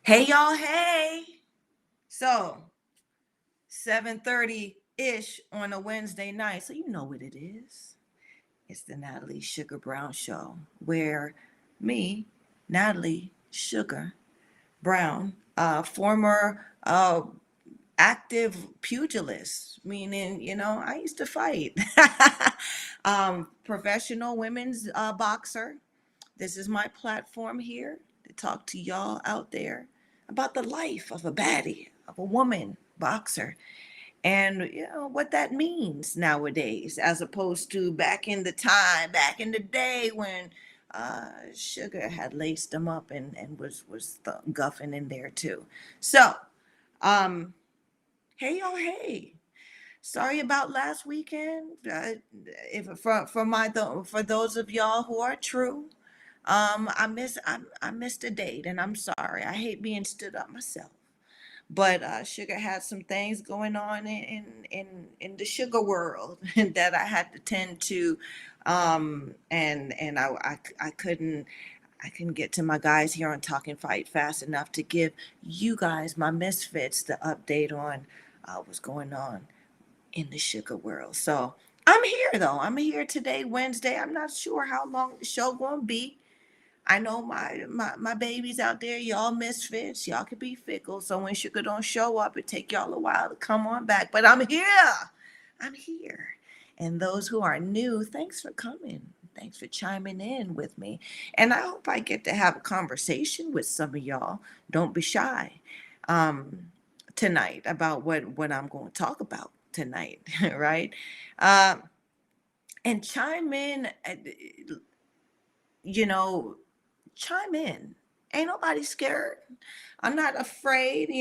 Hey y'all, hey. So, 7:30-ish on a Wednesday night. So you know what it is. It's the Natalie Sugar Brown show where me, Natalie Sugar Brown, former active pugilist, meaning, I used to fight. Professional women's boxer. This is my platform here to talk to y'all out there about the life of a baddie, of a woman boxer, and what that means nowadays, as opposed to back in the day when Sugar had laced them up and was guffing in there too. So, um, hey y'all, hey. Sorry about last weekend. If for those of y'all who are true, I missed a date, and I'm sorry. I hate being stood up myself, but Sugar had some things going on in the sugar world that I had to tend to, and I couldn't get to my guys here on Talking Fight fast enough to give you guys, my misfits, the update on what's going on in the sugar world. So I'm here though. I'm here today, Wednesday. I'm not sure how long the show gonna be. I know my babies out there, y'all misfits, y'all could be fickle. So when Sugar don't show up, it take y'all a while to come on back. But I'm here. I'm here. And those who are new, thanks for coming. Thanks for chiming in with me. And I hope I get to have a conversation with some of y'all. Don't be shy. Um, Tonight about what I'm going to talk about tonight, right? Uh, and chime in, you know, chime in. Ain't nobody scared. I'm not afraid.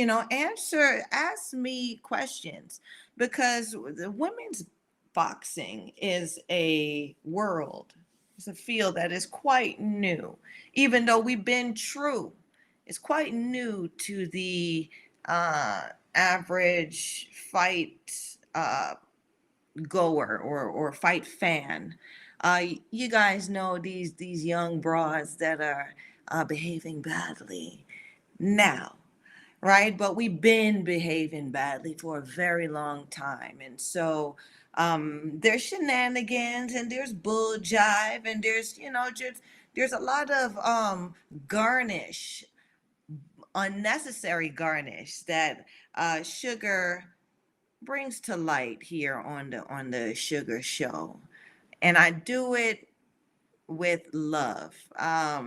Ask me questions because the women's boxing is a world, it's a field that is quite new. Even though we've been true, it's quite new to the uh, average fight goer or fight fan. You guys know these young broads that are behaving badly now, right? But we've been behaving badly for a very long time, and so there's shenanigans and there's bull jive and there's just there's a lot of garnish, unnecessary garnish that Sugar brings to light here on the Sugar Show, and I do it with love. A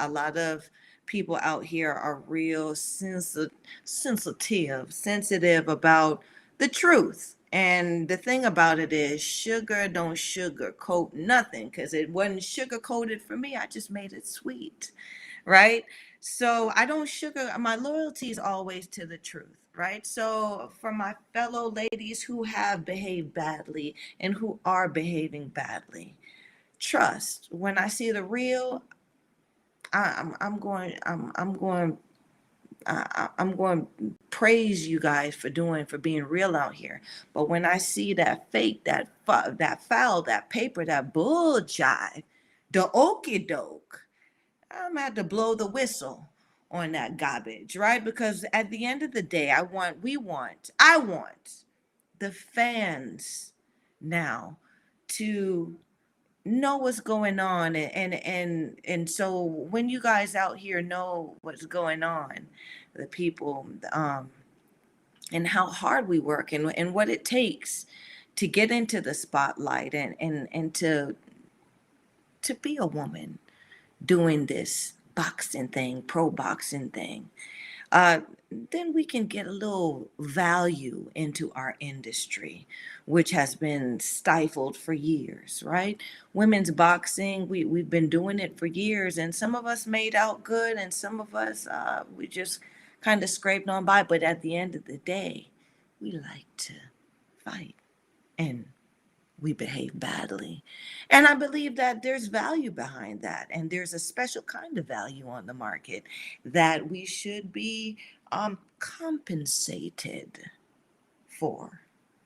lot of people out here are real sensitive about the truth. And the thing about it is, Sugar don't sugarcoat nothing because it wasn't sugar coated for me. I just made it sweet, right? So I don't sugar, my loyalty is always to the truth, right? So for my fellow ladies who have behaved badly and who are behaving badly, trust when I see the real. I'm going I'm going to praise you guys for being real out here. But when I see that fake, that foul, that paper, that bull jive, the okey doke, I'm gonna have to blow the whistle on that garbage, right? Because at the end of the day, I want the fans now to know what's going on, and so when you guys out here know what's going on, the people, and how hard we work, and what it takes to get into the spotlight, and to be a woman doing this boxing thing, pro boxing thing, uh, then we can get a little value into our industry, which has been stifled for years, right? Women's boxing, we've been doing it for years, and some of us made out good, and some of us, we just kind of scraped on by. But at the end of the day, we like to fight, and we behave badly. And I believe that there's value behind that. And there's a special kind of value on the market that we should be compensated for.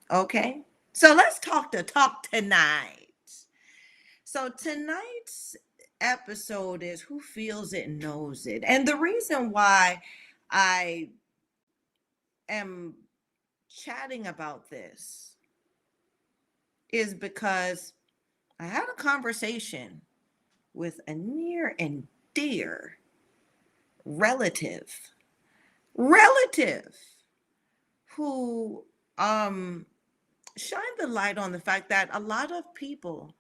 Okay? So let's talk tonight. So tonight's episode is Who Feels It Knows It. And the reason why I am chatting about this is because I had a conversation with a near and dear relative, relative who shined the light on the fact that a lot of people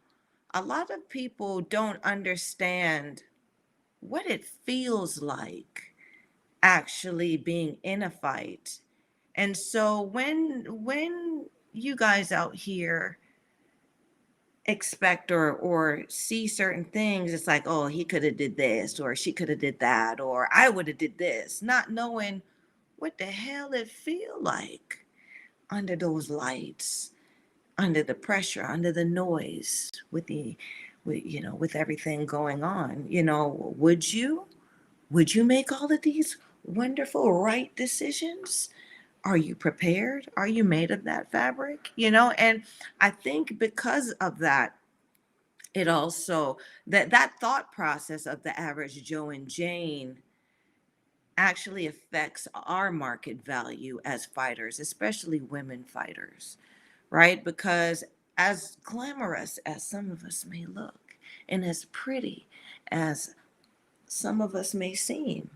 don't understand what it feels like actually being in a fight. And so when you guys out here expect or see certain things, it's like, oh, he could have did this, or she could have did that, or I would have did this, not knowing what the hell it feel like under those lights, under the pressure, under the noise, with everything going on. Would you make all of these wonderful right decisions? Are you prepared? Are you made of that fabric? And I think because of that, it also that thought process of the average Joe and Jane actually affects our market value as fighters, especially women fighters, right? Because as glamorous as some of us may look, and as pretty as some of us may seem,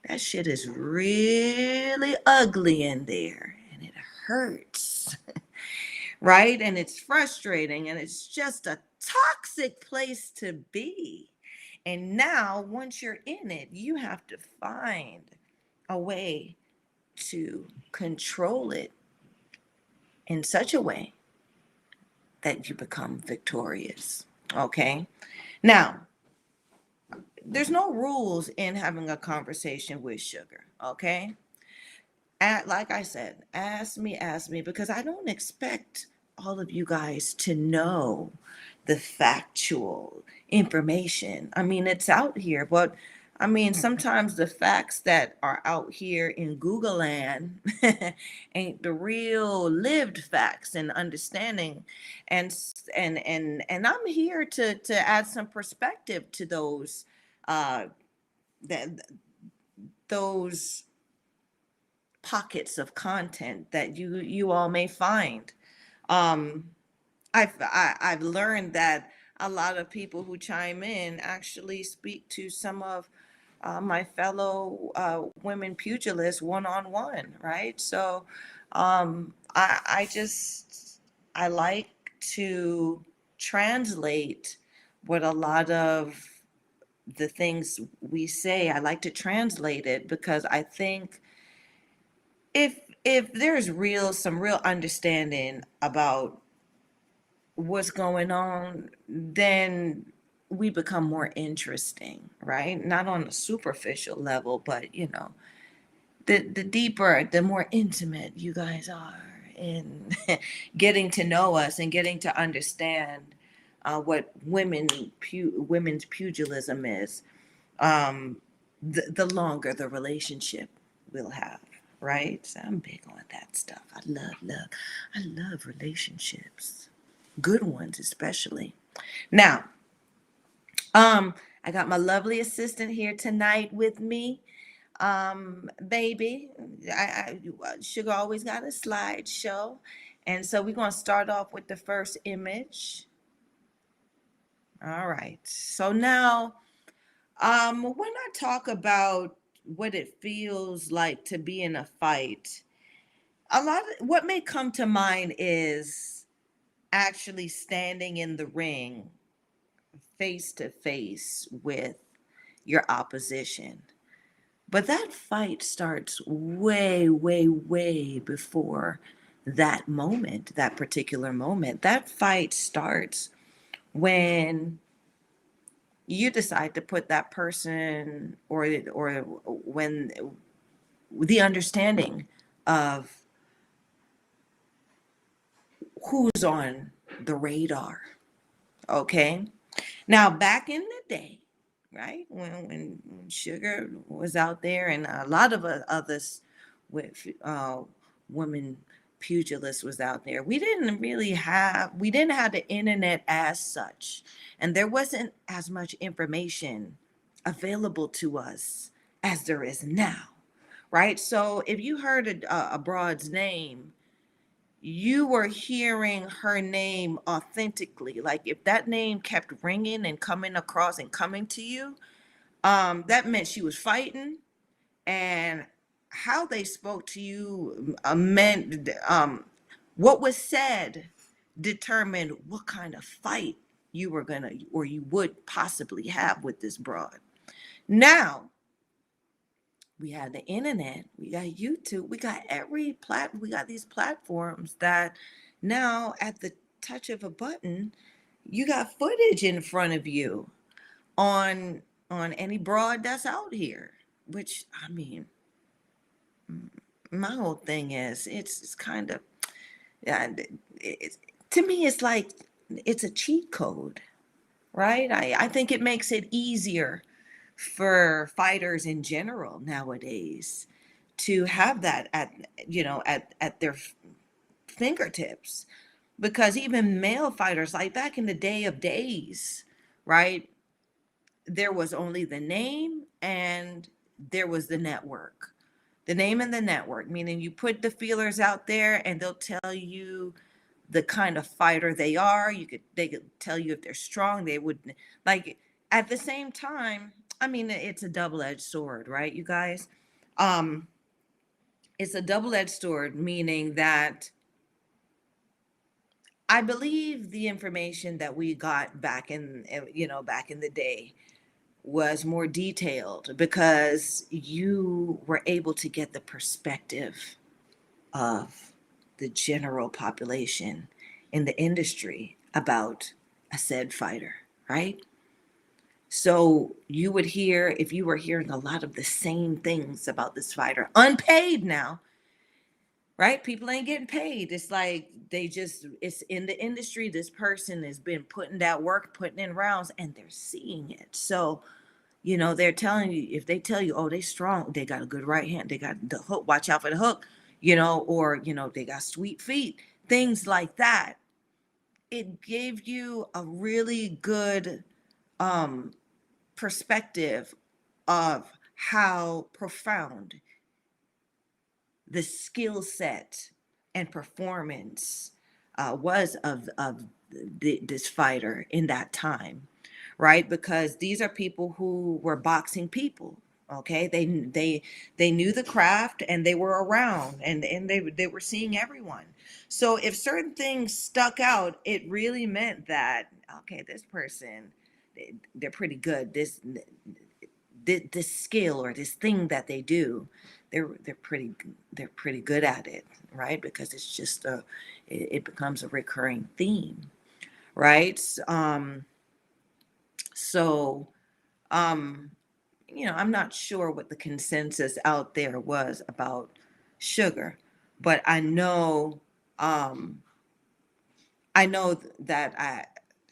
that shit is really ugly in there, and it hurts, right? And it's frustrating, and it's just a toxic place to be. And now, once you're in it, you have to find a way to control it in such a way that you become victorious. Okay? Now, there's no rules in having a conversation with sugar. Okay? Like I said, ask me, because I don't expect all of you guys to know the factual information. I mean, it's out here, but I mean, sometimes the facts that are out here in Google land ain't the real lived facts and understanding. And I'm here to add some perspective to uh that those pockets of content that you all may find. Um, I've learned that a lot of people who chime in actually speak to some of my fellow women pugilists one on one, right? So I like to translate what a lot of the things we say. I like to translate it because I think if if there's some real understanding about what's going on, then we become more interesting, right? Not on a superficial level, but the deeper, the more intimate you guys are in getting to know us and getting to understand what women's pugilism is, the longer the relationship we'll have, right? So I'm big on that stuff. I love relationships, good ones especially. Now, I got my lovely assistant here tonight with me. Baby, Sugar always got a slideshow, and so we're gonna start off with the first image. All right. So now, when I talk about what it feels like to be in a fight, a lot of what may come to mind is actually standing in the ring face to face with your opposition. But that fight starts way, way, way before that moment, that particular moment. That fight starts when you decide to put that person or when the understanding of who's on the radar. Okay. Now, back in the day, right, when Sugar was out there, and a lot of others with women pugilist was out there. We didn't have the internet as such, and there wasn't as much information available to us as there is now, right? So if you heard a broad's name, you were hearing her name authentically. Like if that name kept ringing and coming across and coming to you, that meant she was fighting, and how they spoke to you meant what was said determined what kind of fight you were gonna or you would possibly have with this broad. Now we have the internet, we got YouTube, we got these platforms that now at the touch of a button, you got footage in front of you on any broad that's out here. Which I mean, my whole thing is it's kind of yeah, it's, to me it's like it's a cheat code, right? I think it makes it easier for fighters in general nowadays to have that at at their fingertips, because even male fighters, like back in the day of days, right, there was only the name and there was the network. The name and the network, meaning you put the feelers out there and they'll tell you the kind of fighter they are. They could tell you if they're strong. They would, like, at the same time, I mean, it's a double-edged sword, right, you guys? Um, it's a double-edged sword, meaning that I believe the information that we got back in the day was more detailed because you were able to get the perspective of the general population in the industry about a said fighter, right? So you would hear, if you were hearing a lot of the same things about this fighter, unpaid now, right? People ain't getting paid. It's like it's in the industry. This person has been putting that work, putting in rounds, and they're seeing it. So they're telling you, if they tell you, oh, they strong, they got a good right hand, they got the hook, watch out for the hook, or they got sweet feet, things like that. It gave you a really good um perspective of how profound the skill set and performance was of this fighter in that time, right? Because these are people who were boxing people. Okay, they knew the craft and they were around and they were seeing everyone. So if certain things stuck out, it really meant that okay, this person, they're pretty good. This skill or this thing that they do, they're pretty good at it, right? Because it's just it becomes a recurring theme, right? So um I'm not sure what the consensus out there was about Sugar, but um that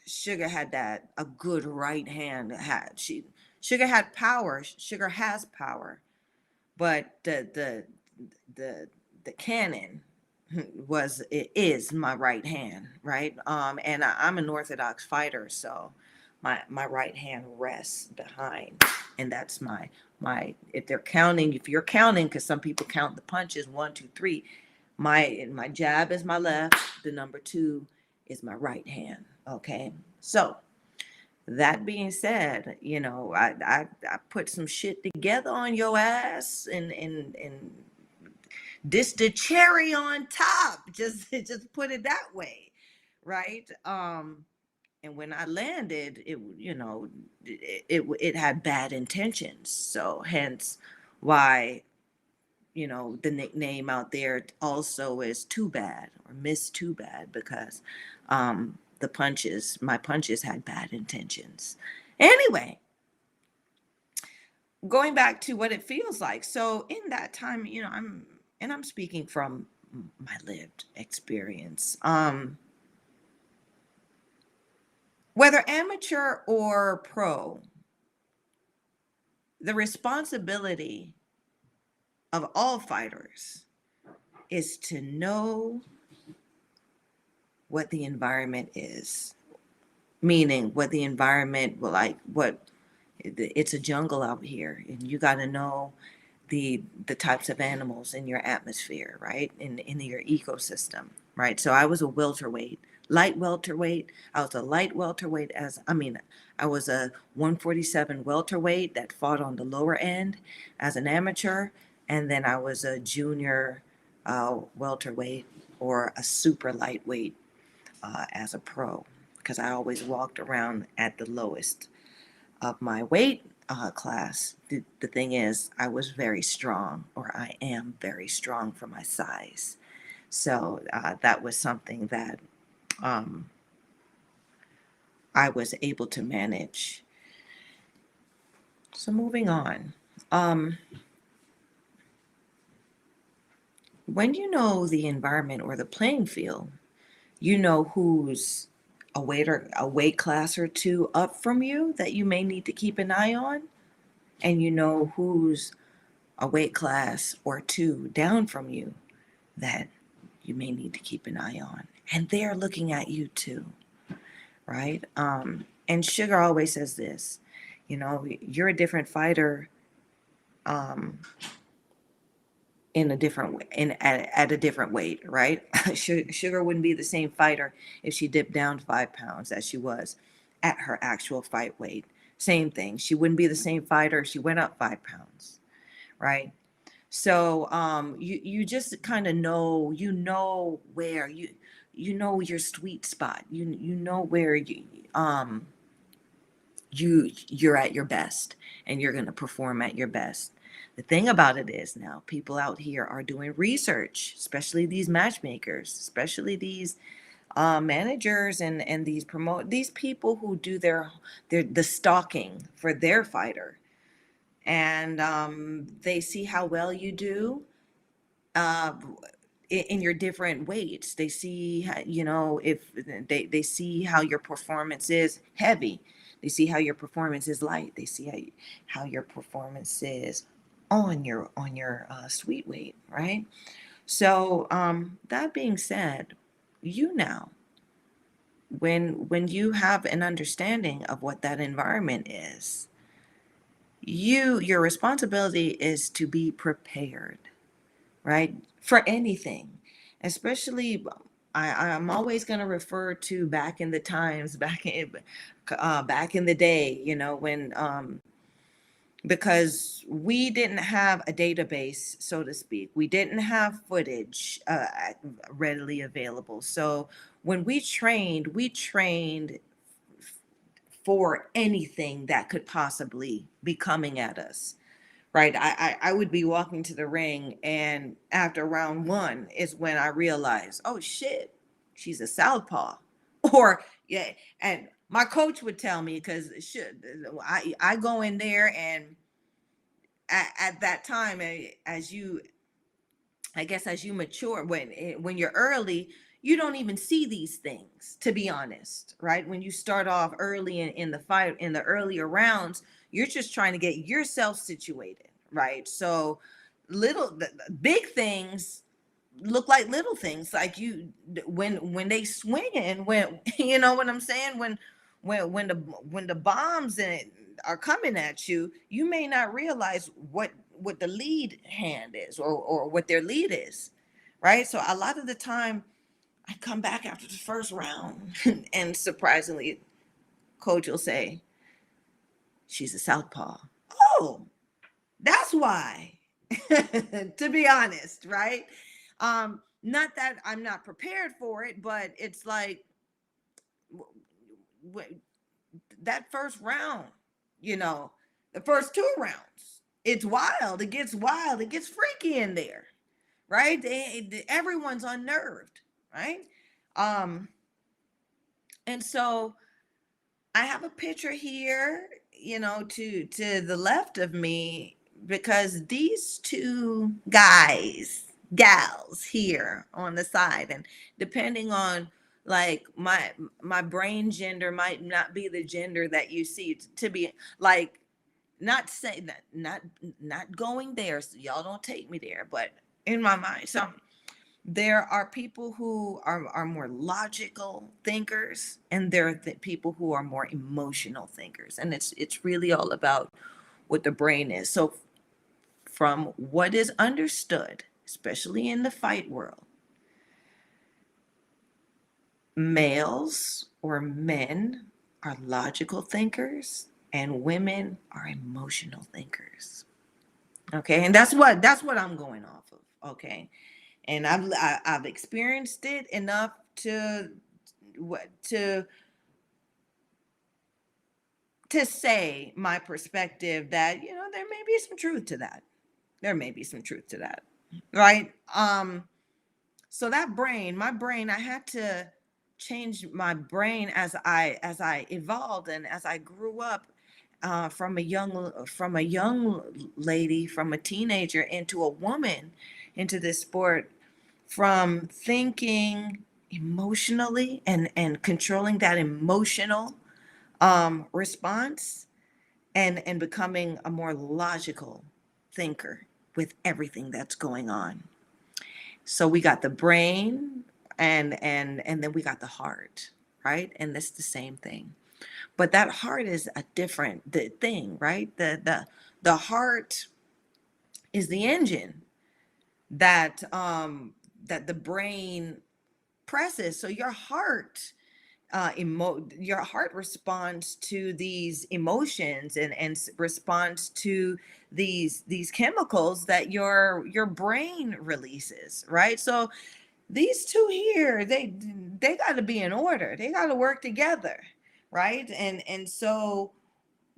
Sugar had that a good right hand. Had she Sugar had power. Sugar has power, but the the cannon it is my right hand, right? And I'm an orthodox fighter, so my right hand rests behind, and that's my if you're counting, because some people count the punches, 1 2 3, my jab is my left, the number 2 is my right hand. Okay, so that being said, I put some shit together on your ass, and this the cherry on top. Just put it that way, right? And when I landed, it had bad intentions. So hence why the nickname out there also is Too Bad or Miss Too Bad, because my punches had bad intentions. Anyway, going back to what it feels like. So in that time, I'm speaking from my lived experience. Whether amateur or pro, the responsibility of all fighters is to know what the environment is, meaning what the environment will like, what it's a jungle out here, and you got to know the types of animals in your atmosphere, right? In your ecosystem, right? So I was a welterweight, light welterweight. I was a light welterweight I was a 147 welterweight that fought on the lower end as an amateur, and then I was a junior welterweight or a super lightweight as a pro, because I always walked around at the lowest of my weight class. The thing is, I was very strong, or I am very strong for my size. So that was something that um, I was able to manage. So moving on. Um, when you know the environment or the playing field, you know who's a weight class or two up from you that you may need to keep an eye on, and you know who's a weight class or two down from you that you may need to keep an eye on. And they're looking at you too, right? And Sugar always says this, you're a different fighter um, in a different way, at a different weight, right? Sugar wouldn't be the same fighter if she dipped down 5 pounds as she was at her actual fight weight. Same thing. She wouldn't be the same fighter if she went up 5 pounds, right? So you just kind of know, where you know your sweet spot. You know where um you're at your best, and you're going to perform at your best. The thing about it is, now people out here are doing research, especially these matchmakers, especially these managers, and these people who do the stalking for their fighter, and they see how well you do uh, in your different weights. They see if they see how your performance is heavy, they see how your performance is light, they see how your performance is on your sweet weight, right? So that being said, now when you have an understanding of what that environment is, your responsibility is to be prepared, right? For anything, especially I'm always going to refer to back in the times, back in the day, when because we didn't have a database, so to speak. We didn't have footage readily available. So when we trained for anything that could possibly be coming at us, right? I would be walking to the ring, and after round one is when I realized, oh shit, she's a southpaw. Or yeah, and my coach would tell me, because I go in there, and at that time, as you I guess as you mature, when you're early, you don't even see these things, to be honest, right? When you start off early in the fight, in the earlier rounds, you're just trying to get yourself situated, right? So big things look like little things, like when they swing, and when you know what I'm saying, when the bombs are coming at you, you may not realize what the lead hand is, or what their lead is, right? So a lot of the time I come back after the first round and surprisingly, coach will say, she's a southpaw. Oh, that's why. To be honest, right? Not that I'm not prepared for it, but it's like that first round, you know, the first two rounds, it's wild. It gets wild. It gets freaky in there, right? Everyone's unnerved, right? Um, and so I have a picture here, to the left of me, because these two gals here on the side, and depending on, like, my brain gender might not be the gender that you see, to be like, not saying that, not going there, so y'all don't take me there, but in my mind. So There are people who are more logical thinkers, and there are people who are more emotional thinkers. And it's really all about what the brain is. So from what is understood, especially in the fight world, males or men are logical thinkers and women are emotional thinkers. Okay, and that's what I'm going off of. Okay, and I've experienced it enough to to say my perspective that there may be some truth to that. There may be some truth to that, right? So that brain, my brain, I had to change my brain as I evolved and as I grew up, from a young lady, from a teenager into a woman, into this sport, from thinking emotionally and controlling that emotional response, and becoming a more logical thinker with everything that's going on. So we got the brain, and then we got the heart, right? And that's the same thing. But that heart is a different thing, right? The heart is the engine that the brain presses. So your heart responds to these emotions, and responds to these chemicals that your brain releases, right? So these two here, they got to be in order. They got to work together, right? And so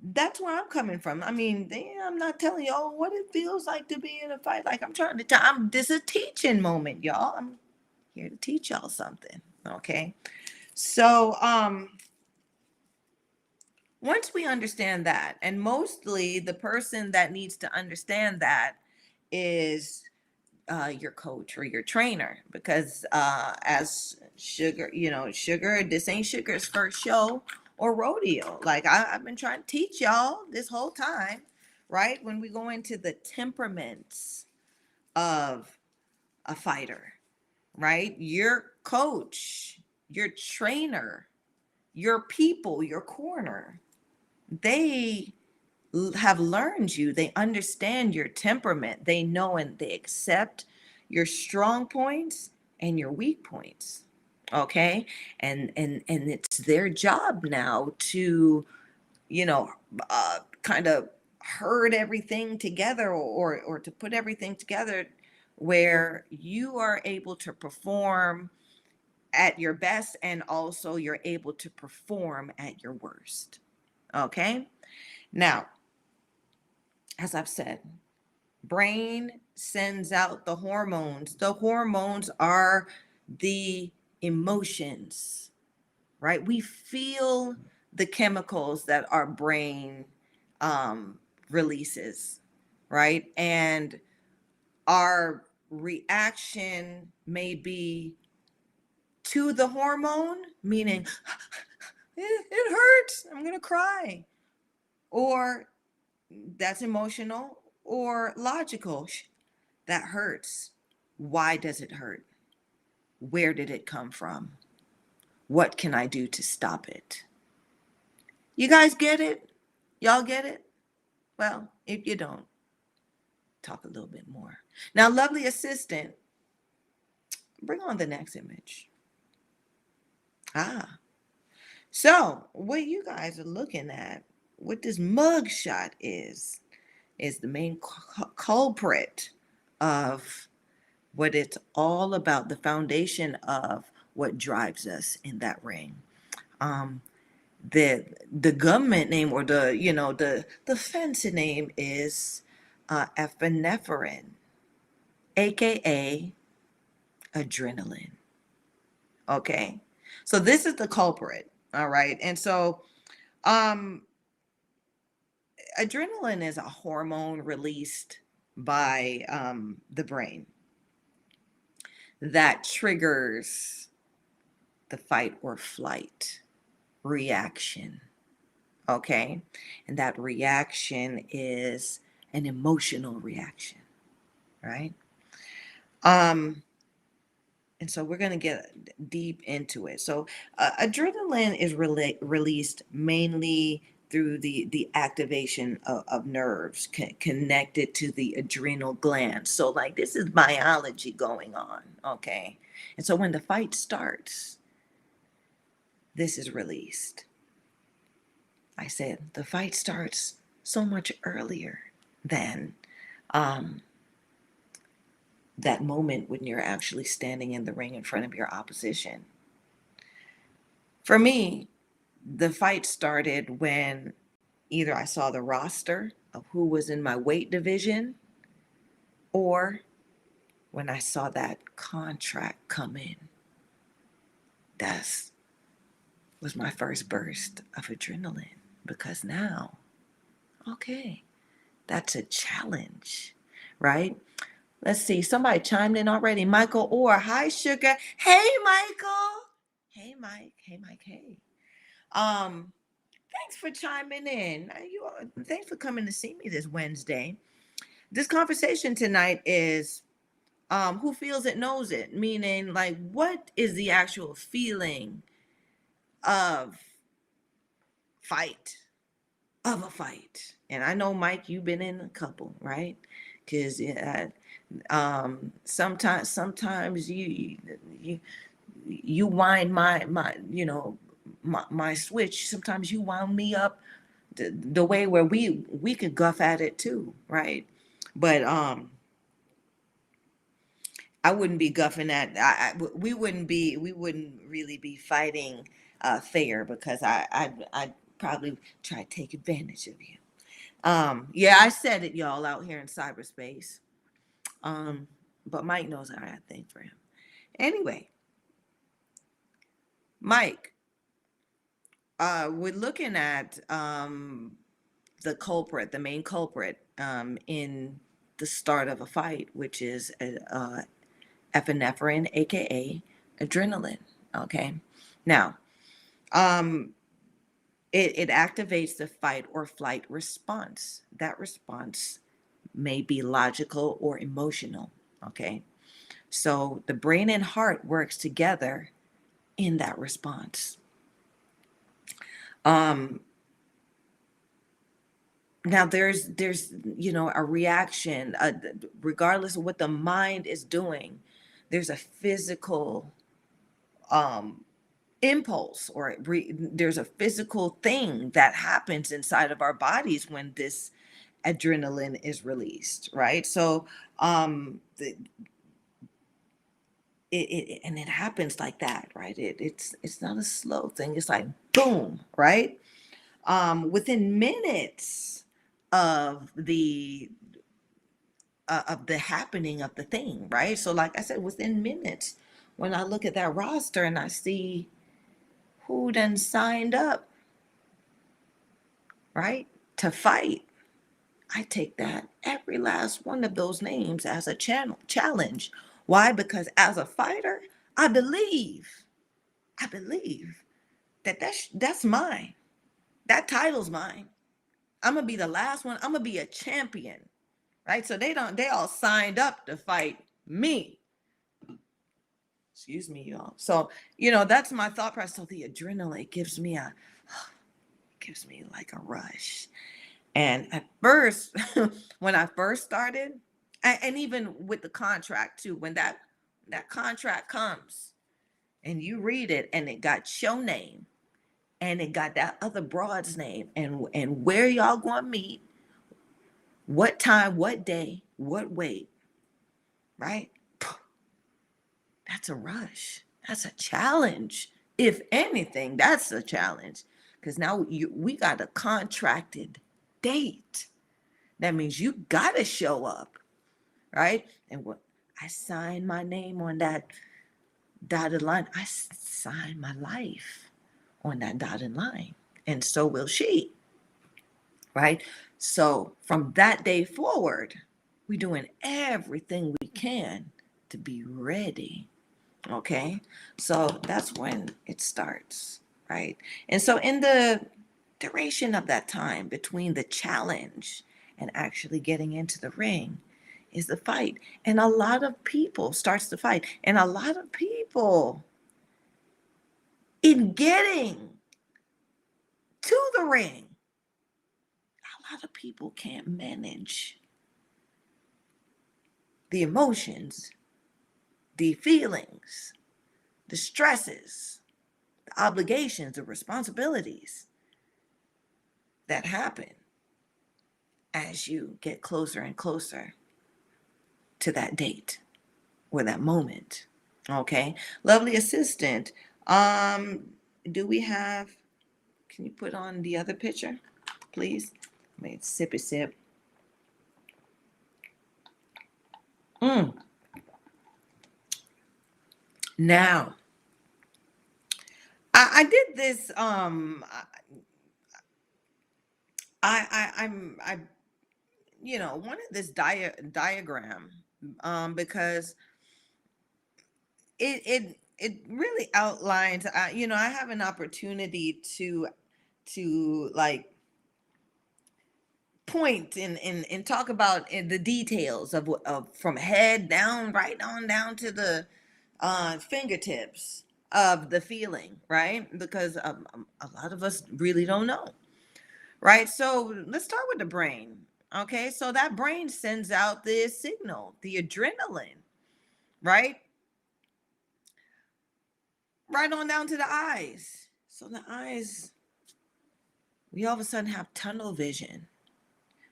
that's where I'm coming from. I mean, I'm not telling you, oh, what it feels like to be in a fight. Like, I'm trying to tell. This is a teaching moment, y'all. I'm here to teach y'all something. Okay. So once we understand that, and mostly the person that needs to understand that is your coach or your trainer, because as Sugar, Sugar, this ain't Sugar's first show or rodeo. Like, I've been trying to teach y'all this whole time, right? When we go into the temperaments of a fighter, right? Your coach, your trainer, your people, your corner, they have learned you. They understand your temperament. They know and they accept your strong points and your weak points. Okay? And it's their job now to, kind of herd everything together, or to put everything together where you are able to perform at your best, and also you're able to perform at your worst. Okay? Now, as I've said, brain sends out the hormones. The hormones are the emotions, right? We feel the chemicals that our brain releases, right? And our reaction may be to the hormone, meaning it hurts, I'm gonna cry, or that's emotional, or logical. That hurts. Why does it hurt? Where did it come from? What can I do to stop it? You guys get it? Y'all get it? Well, if you don't, talk a little bit more. Now, lovely assistant, bring on the next image. Ah, so what you guys are looking at, what this mug shot is the main culprit of what it's all about, the foundation of what drives us in that ring. Um, the government name, or the fancy name, is epinephrine, aka adrenaline. Okay, so this is the culprit. All right, and so um, adrenaline is a hormone released by the brain that triggers the fight or flight reaction. Okay. And that reaction is an emotional reaction, right? Um, And so we're going to get deep into it. So adrenaline is released mainly through the activation of nerves connected to the adrenal glands. So like this is biology going on, okay? And so when the fight starts, this is released. I said the fight starts so much earlier than um, that moment when you're actually standing in the ring in front of your opposition. For me, the fight started when either I saw the roster of who was in my weight division or when I saw that contract come in. That was my first burst of adrenaline because now, okay, that's a challenge, right? Let's see, somebody chimed in already. Michael Orr, hi, sugar. Hey, Michael. Hey, Mike. Hey, Mike. Hey. Um, Thanks for chiming in. Thanks for coming to see me this Wednesday. This conversation tonight is who feels it knows it, meaning like what is the actual feeling of fight of a fight. And I know Mike, you've been in a couple, right? Because sometimes you wind my switch. Sometimes you wound me up the way where we could guff at it too, right? But I wouldn't be guffing at. We wouldn't really be fighting fair because I'd probably try to take advantage of you. Yeah, I said it, y'all, out here in cyberspace. Um, but Mike knows how I think for him. Anyway, Mike, we're looking at the culprit, the main culprit in the start of a fight, which is epinephrine, aka adrenaline. Okay, now um, it activates the fight or flight response. That response may be logical or emotional. Okay, so the brain and heart works together in that response. Um, Now there's a reaction, regardless of what the mind is doing. There's a physical um, impulse, or there's a physical thing that happens inside of our bodies when this adrenaline is released, right? So and it happens like that, right? It's not a slow thing. It's like boom, right? Within minutes of the happening of the thing, right? So, like I said, within minutes, when I look at that roster and I see who done signed up, right, to fight, I take that every last one of those names as a challenge. Why? Because as a fighter, I believe that that's mine. That title's mine. I'm gonna be the last one. I'm gonna be a champion, right? So they all signed up to fight me. Excuse me, y'all. So, that's my thought process. So the adrenaline gives me like a rush. And at first, when I first started, and even with the contract too, when that contract comes and you read it and it got your name and it got that other broad's name and where y'all gonna meet, what time, what day, what weight, right? That's a rush. That's a challenge. If anything, that's a challenge. Because now we got a contracted date. That means you got to show up, right? And what I signed my name on that dotted line. I signed my life on that dotted line. And so will she, right? So from that day forward, we're doing everything we can to be ready. Okay, so that's when it starts, right? And so, in the duration of that time between the challenge and actually getting into the ring, is the fight. And a lot of people starts to fight. And a lot of people in getting to the ring, a lot of people can't manage the emotions, the feelings, the stresses, the obligations, the responsibilities that happen as you get closer and closer to that date or that moment. Okay. Lovely assistant. Um, do we have, can you put on the other picture, please? Let me sip it, sip. Mm. Now, I did this. I wanted this diagram, because it really outlines. I have an opportunity to like point and talk about in the details of from head down, right on down to the fingertips of the feeling, right? Because a lot of us really don't know, right? So let's start with the brain. Okay, so that brain sends out this signal, the adrenaline, right? Right on down to the eyes. So the eyes, we all of a sudden have tunnel vision.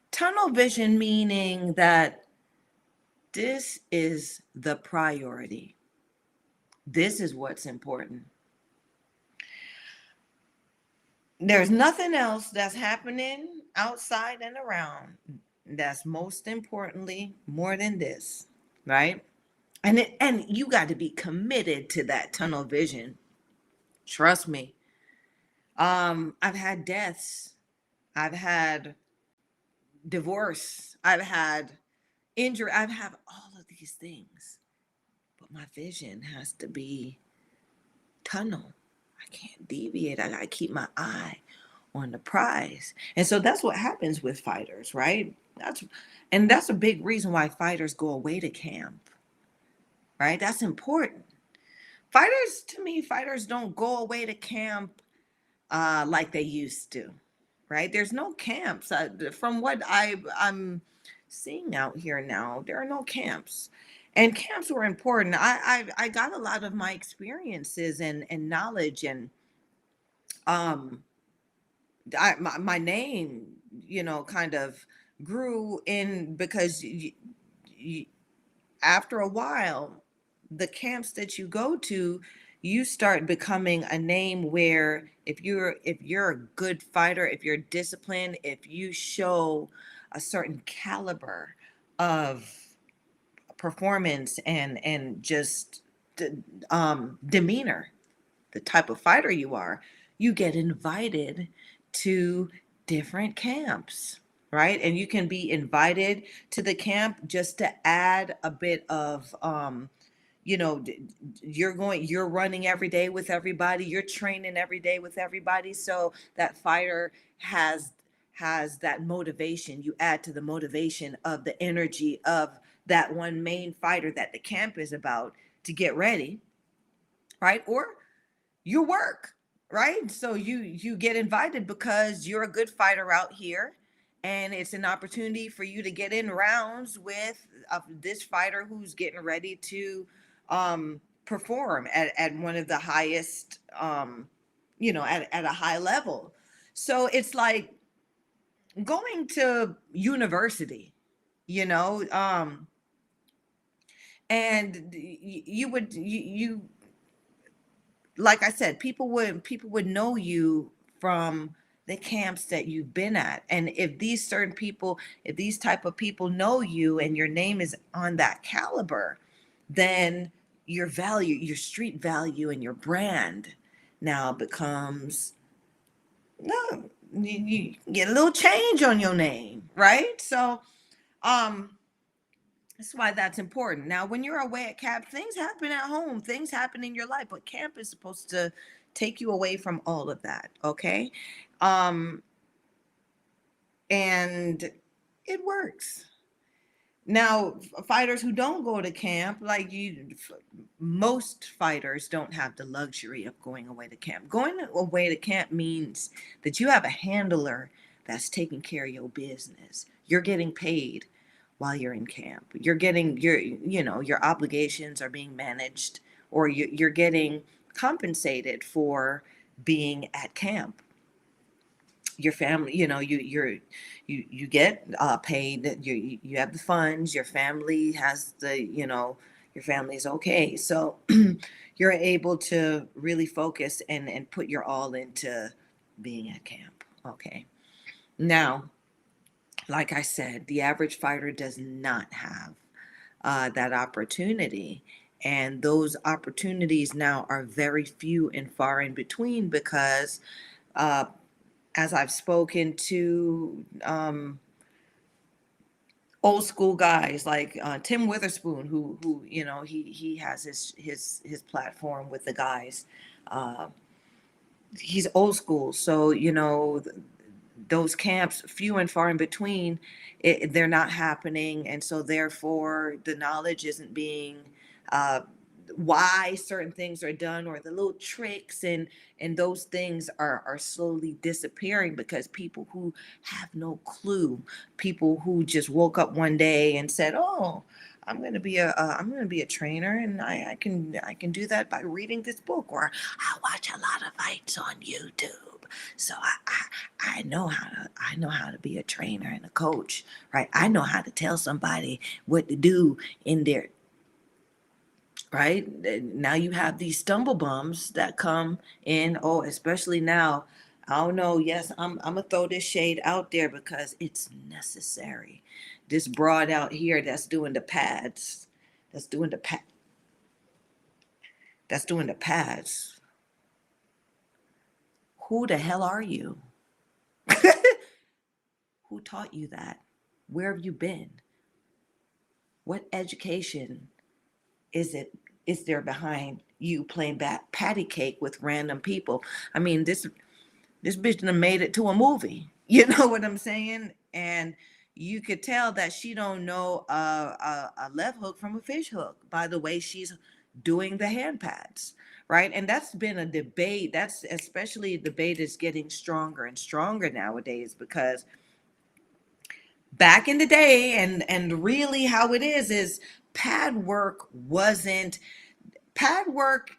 Tunnel vision meaning that this is the priority. This is what's important. There's nothing else that's happening outside and around that's most importantly more than this, right? And you got to be committed to that tunnel vision. Trust me. I've had deaths. I've had divorce. I've had injury. I've had all of these things. But my vision has to be tunnel. I can't deviate. I got to keep my eye on the prize. And so that's what happens with fighters, right? That's a big reason why fighters go away to camp, right? That's important. Fighters, to me, fighters don't go away to camp like they used to, right? There's no camps. From what I'm seeing out here now, there are no camps. And camps were important. I got a lot of my experiences and knowledge and um my name, kind of grew in because after a while, the camps that you go to, you start becoming a name where if you're a good fighter, if you're disciplined, if you show a certain caliber of performance and just demeanor, the type of fighter you are, you get invited to different camps, right? And you can be invited to the camp just to add a bit of, you're running every day with everybody, you're training every day with everybody. So that fighter has that motivation. You add to the motivation of the energy of that one main fighter that the camp is about to get ready, right? Or your work, right? So you get invited because you're a good fighter out here, and it's an opportunity for you to get in rounds with this fighter who's getting ready to perform at one of the highest, at a high level. So it's like going to university, you know, and you would you like I said, people would know you from the camps that you've been at. And if these type of people know you and your name is on that caliber, then your street value and your brand now becomes, no, you get a little change on your name, right? So um that's why that's important. Now, when you're away at camp, things happen at home, things happen in your life, but camp is supposed to take you away from all of that, okay? Um, and it works. Now, fighters who don't go to camp, most fighters don't have the luxury of going away to camp. Going away to camp means that you have a handler that's taking care of your business. You're getting paid while you're in camp. You're getting your obligations are being managed, or you're getting compensated for being at camp. Your family, you get paid. You have the funds. Your family has your family is okay, so you're able to really focus and put your all into being at camp. Okay, now, like I said, the average fighter does not have that opportunity, and those opportunities now are very few and far in between because uh, as I've spoken to old school guys like Tim Witherspoon, who he has his platform with the guys. Uh, he's old school, so those camps, few and far in between, they're not happening, and so therefore the knowledge isn't being uh, why certain things are done, or the little tricks, and those things are slowly disappearing because people who have no clue, people who just woke up one day and said, "Oh, I'm going to be a trainer, and I can do that by reading this book, or I watch a lot of fights on YouTube. So I know how to be a trainer and a coach, right? I know how to tell somebody what to do in their right. Now you have these stumble bums that come in. Oh, especially now. I don't know. Yes, I'm gonna throw this shade out there because it's necessary. This broad out here that's doing the pads, that's doing the pad, that's doing the pads. Who the hell are you? Who taught you that? Where have you been? What education is there behind you playing patty cake with random people? I mean, this bitch done made it to a movie. You know what I'm saying? And you could tell that she don't know a left hook from a fish hook by the way she's doing the hand pads, right? And that's been a debate. That's especially a debate is getting stronger and stronger nowadays because back in the day, and really how it is pad work wasn't pad work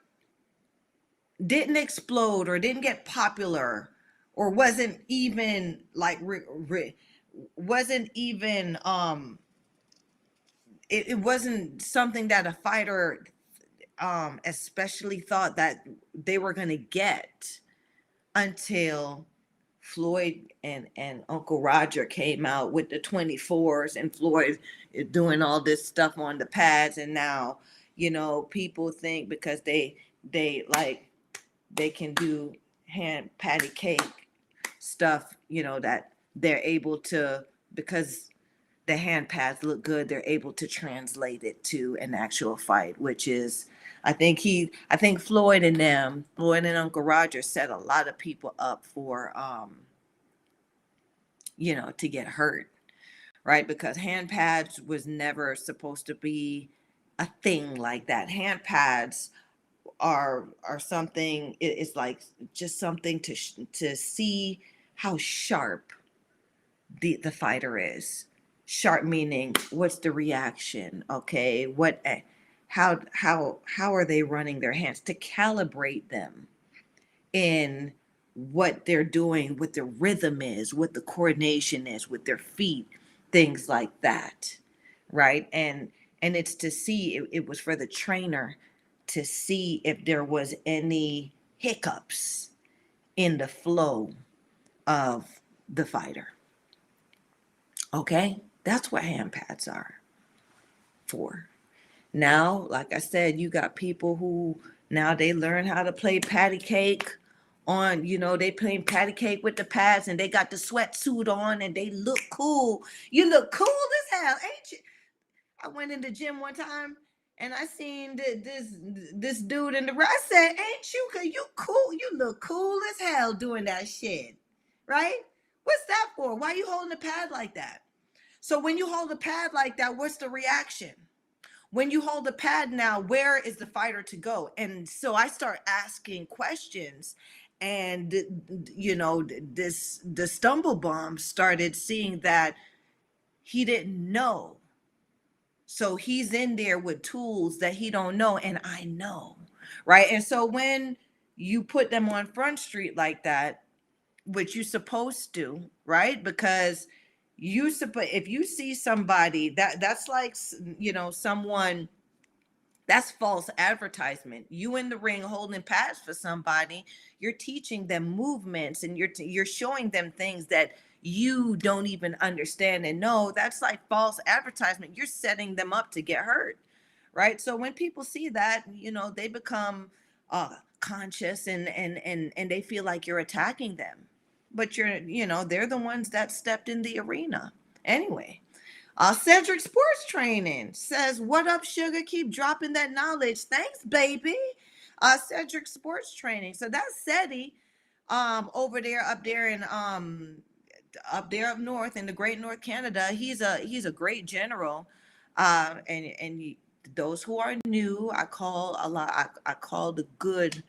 didn't explode or didn't get popular or wasn't even wasn't even it wasn't something that a fighter especially thought that they were going to get until Floyd and Uncle Roger came out with the 24s, and Floyd is doing all this stuff on the pads. And now people think because they like they can do hand patty cake stuff, that they're able to, because the hand pads look good, they're able to translate it to an actual fight, which is, I think Floyd and Uncle Roger set a lot of people up for, to get hurt, right? Because hand pads was never supposed to be a thing like that. Hand pads are something. It's like just something to see how sharp the fighter is. Sharp meaning what's the reaction? Okay, how are they running their hands to calibrate them in what they're doing, what the rhythm is, what the coordination is with their feet, things like that, right? And it's to see, it was for the trainer to see if there was any hiccups in the flow of the fighter. Okay, that's what hand pads are for. Now, like I said, you got people who now they learn how to play patty cake on, they playing patty cake with the pads, and they got the sweatsuit on and they look cool. You look cool as hell, ain't you? I went in the gym one time and I seen this dude in the I said, "Ain't you? Cause you cool. You look cool as hell doing that shit, right? What's that for? Why you holding the pad like that?" So when you hold a pad like that, what's the reaction? When you hold a pad now, where is the fighter to go? And so I start asking questions, and this the stumble bomb started seeing that he didn't know. So he's in there with tools that he don't know, and I know, right? And so when you put them on Front Street like that, which you're supposed to, right? Because if you see somebody that's like, someone, that's false advertisement. You in the ring holding pads for somebody, you're teaching them movements, and you're showing them things that you don't even understand and know. That's like false advertisement. You're setting them up to get hurt, right? So when people see that, they become conscious, and they feel like you're attacking them, but they're the ones that stepped in the arena anyway. Cedric Sports Training says, "What up, sugar? Keep dropping that knowledge. Thanks, baby." Cedric Sports Training. So that's Seti, over there, up there up north in the Great North Canada. He's a great general, and those who are new, I call a lot. I call the good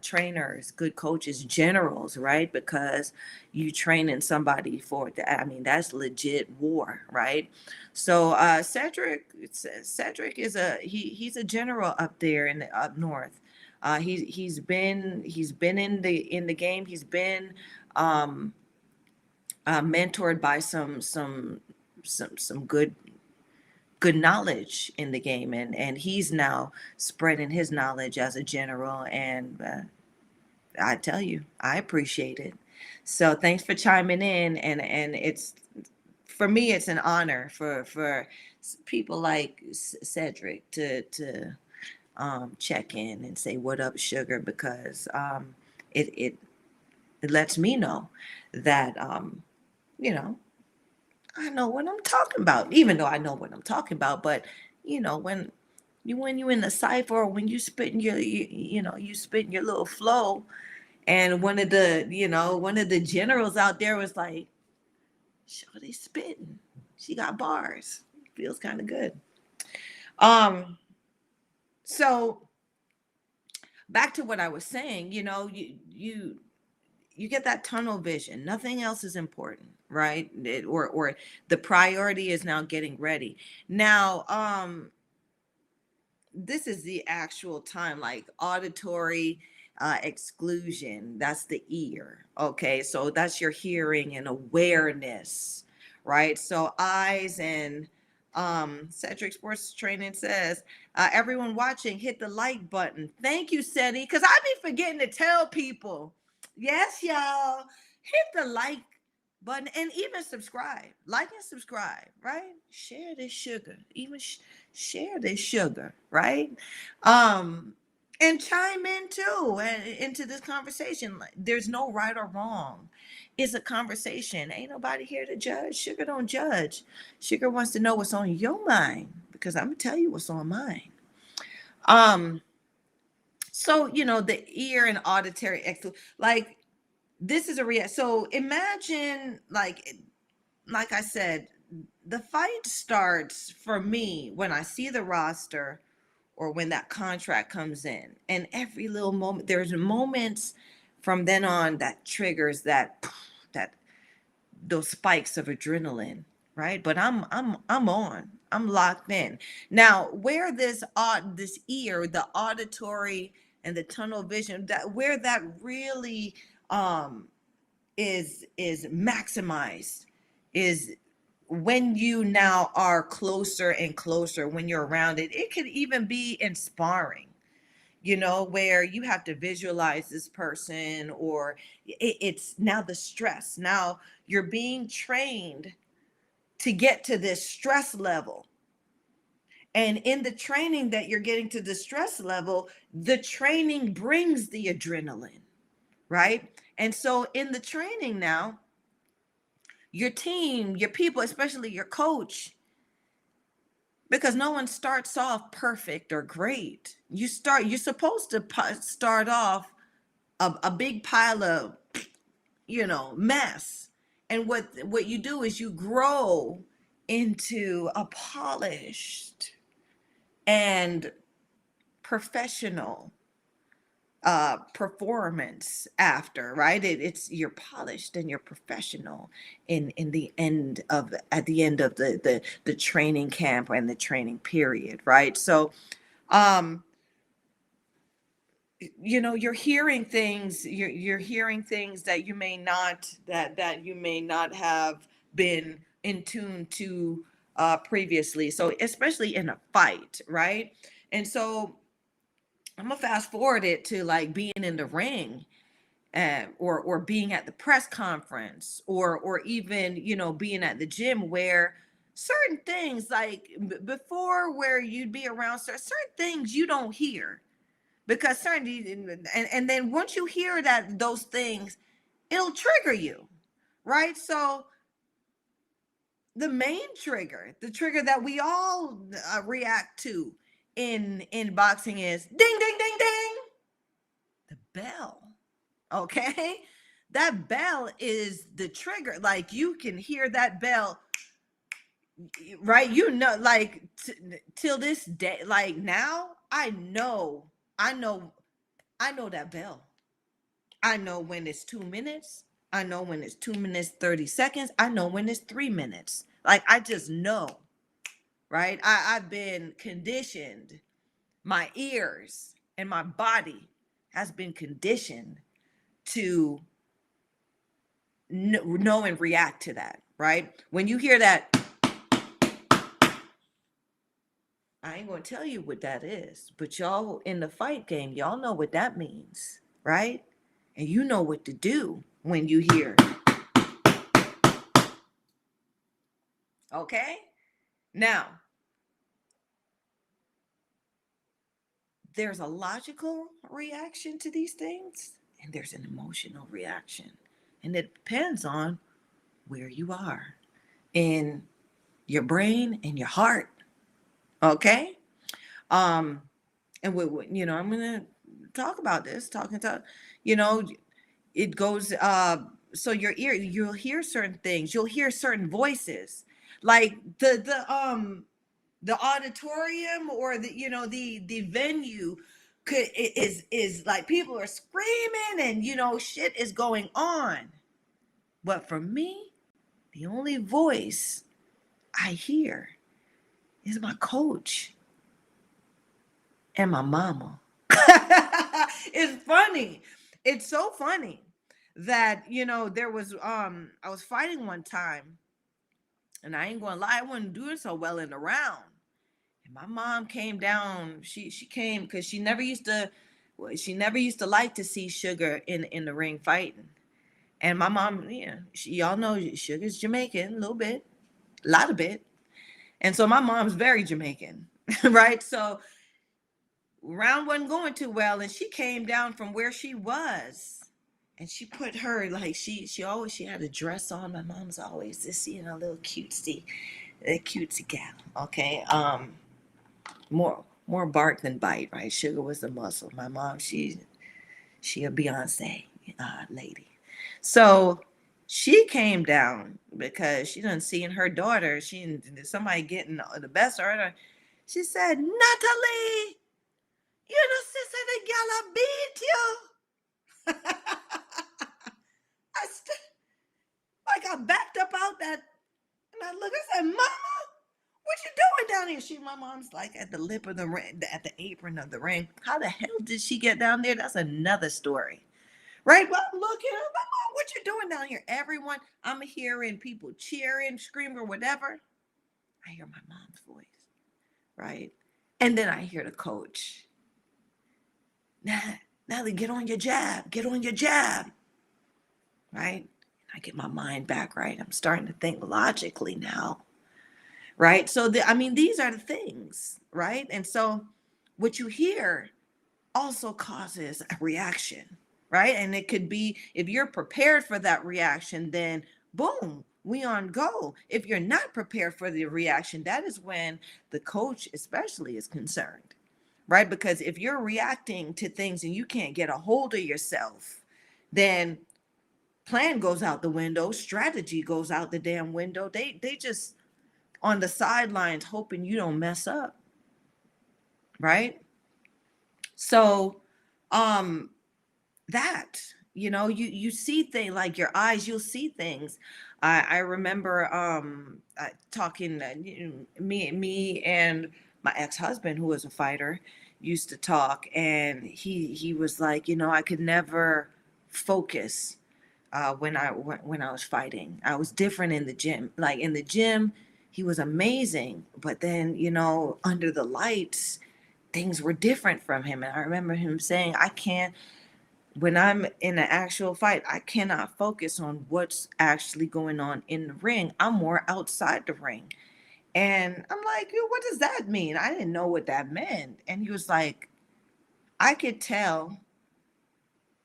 trainers, good coaches, generals, right? Because you training somebody for that. I mean, that's legit war, right? So Cedric is he's a general up there in the up north. He's been in the game. He's been mentored by some good knowledge in the game, and he's now spreading his knowledge as a general, and I tell you, I appreciate it. So thanks for chiming in, and it's, for me, it's an honor for people like Cedric to check in and say, "What up, sugar?" Because it it lets me know that you know I know what I'm talking about, even though I know what I'm talking about. But when you in the cipher, or when you spitting you spitting your little flow, and one of the generals out there was like, "Shorty spitting, she got bars." Feels kind of good. Um, so back to what I was saying. You get that tunnel vision. Nothing else is important, right? Or the priority is now getting ready. Now, this is the actual time, like auditory exclusion. That's the ear. Okay, so that's your hearing and awareness, right? So eyes and Cedric Sports Training says, everyone watching, hit the like button. Thank you, Seti, because I be forgetting to tell people. Yes, y'all, hit the like button, and even subscribe. Like and subscribe, right? Share this sugar. Even share this sugar, right? Um, and chime in too, and into this conversation. Like, there's no right or wrong. It's a conversation. Ain't nobody here to judge. Sugar don't judge. Sugar wants to know what's on your mind, because I'm gonna tell you what's on mine. Um, so the ear and auditory like, this is a real. So imagine, like I said, the fight starts for me when I see the roster, or when that contract comes in. And every little moment, there's moments from then on that triggers that those spikes of adrenaline, right? But I'm on. I'm locked in. Now, where this ear, the auditory and the tunnel vision, that where that really um is maximized, is when you now are closer and closer, when you're around it. It could even be inspiring, where you have to visualize this person, or it's now the stress. Now you're being trained to get to this stress level. And in the training that you're getting to the stress level, the training brings the adrenaline, right? And so in the training now, your team, your people, especially your coach, because no one starts off perfect or great. You're supposed to start off a big pile of, mess. And what you do is you grow into a polished and professional performance after, right? It's you're polished and you're professional in the end of at the end of the training camp and the training period, right? So um you're hearing things, you're hearing things that you may not that you may not have been in tune to previously, so especially in a fight, right? And so I'm gonna fast forward it to like being in the ring, or being at the press conference, or even being at the gym, where certain things like before, where you'd be around certain things you don't hear, because certain, and then once you hear that those things, it'll trigger you, right? So the main trigger, the trigger that we all react to in boxing is ding ding ding ding, the bell. Okay, that bell is the trigger. Like, you can hear that bell, right? Like till this day, like now I know that bell. I know when it's 2 minutes. I know when it's 2 minutes, 30 seconds. I know when it's 3 minutes. Like, I just know, right? I've been conditioned. My ears and my body has been conditioned to know and react to that, right? When you hear that, I ain't going to tell you what that is, but y'all in the fight game, y'all know what that means, right? And you know what to do when you hear, okay? Now, there's a logical reaction to these things, and there's an emotional reaction. And it depends on where you are in your brain and your heart, okay? Um, and I'm gonna talk about this, talking to, you know, it goes. So your ear, you'll hear certain things, you'll hear certain voices, like the auditorium, or the venue is like people are screaming, and shit is going on. But for me, the only voice I hear is my coach and my mama. It's funny. It's so funny that there was I was fighting one time, and I ain't gonna lie, I wasn't doing so well in the round. And my mom came down. She came because she never used to like to see Sugar in the ring fighting. And my mom, y'all know Sugar's Jamaican, a little bit, a lot of bit. And so my mom's very Jamaican, right? So round wasn't going too well, and she came down from where she was, and she put her, like, she had a dress on. My mom's always this little cutesy, a cutesy gal. Okay, more bark than bite, right? Sugar was the muscle. My mom, she a Beyonce lady. So she came down because she done seen her daughter, somebody getting the best of her. She said, Natalie, you know, sister, the gal I beat you. I like, I backed up out that, and I look, I said, Mama, what you doing down here? My mom's like at the lip of the ring, at the apron of the ring. How the hell did she get down there? That's another story, right? Well, I'm looking, I'm like, Mom, what you doing down here? Everyone, I'm hearing people cheering, screaming, or whatever. I hear my mom's voice, right? And then I hear the coach. Natalie, get on your jab. Get on your jab. Right? I get my mind back, right? I'm starting to think logically now. Right? So, these are the things, right? And so what you hear also causes a reaction, right? And it could be, if you're prepared for that reaction, then boom, we on go. If you're not prepared for the reaction, that is when the coach especially is concerned, right? Because if you're reacting to things and you can't get a hold of yourself, then plan goes out the window, strategy goes out the damn window. They just on the sidelines hoping you don't mess up, right? So um that, you see things, like your eyes, you'll see things. I remember talking, me and my ex-husband, who was a fighter, used to talk, and he was like, I could never focus when I was fighting. I was different in the gym. Like in the gym, he was amazing, but then, under the lights, things were different from him. And I remember him saying, I can't, when I'm in an actual fight, I cannot focus on what's actually going on in the ring. I'm more outside the ring. And I'm like, "Yo, what does that mean?" I didn't know what that meant. And he was like, I could tell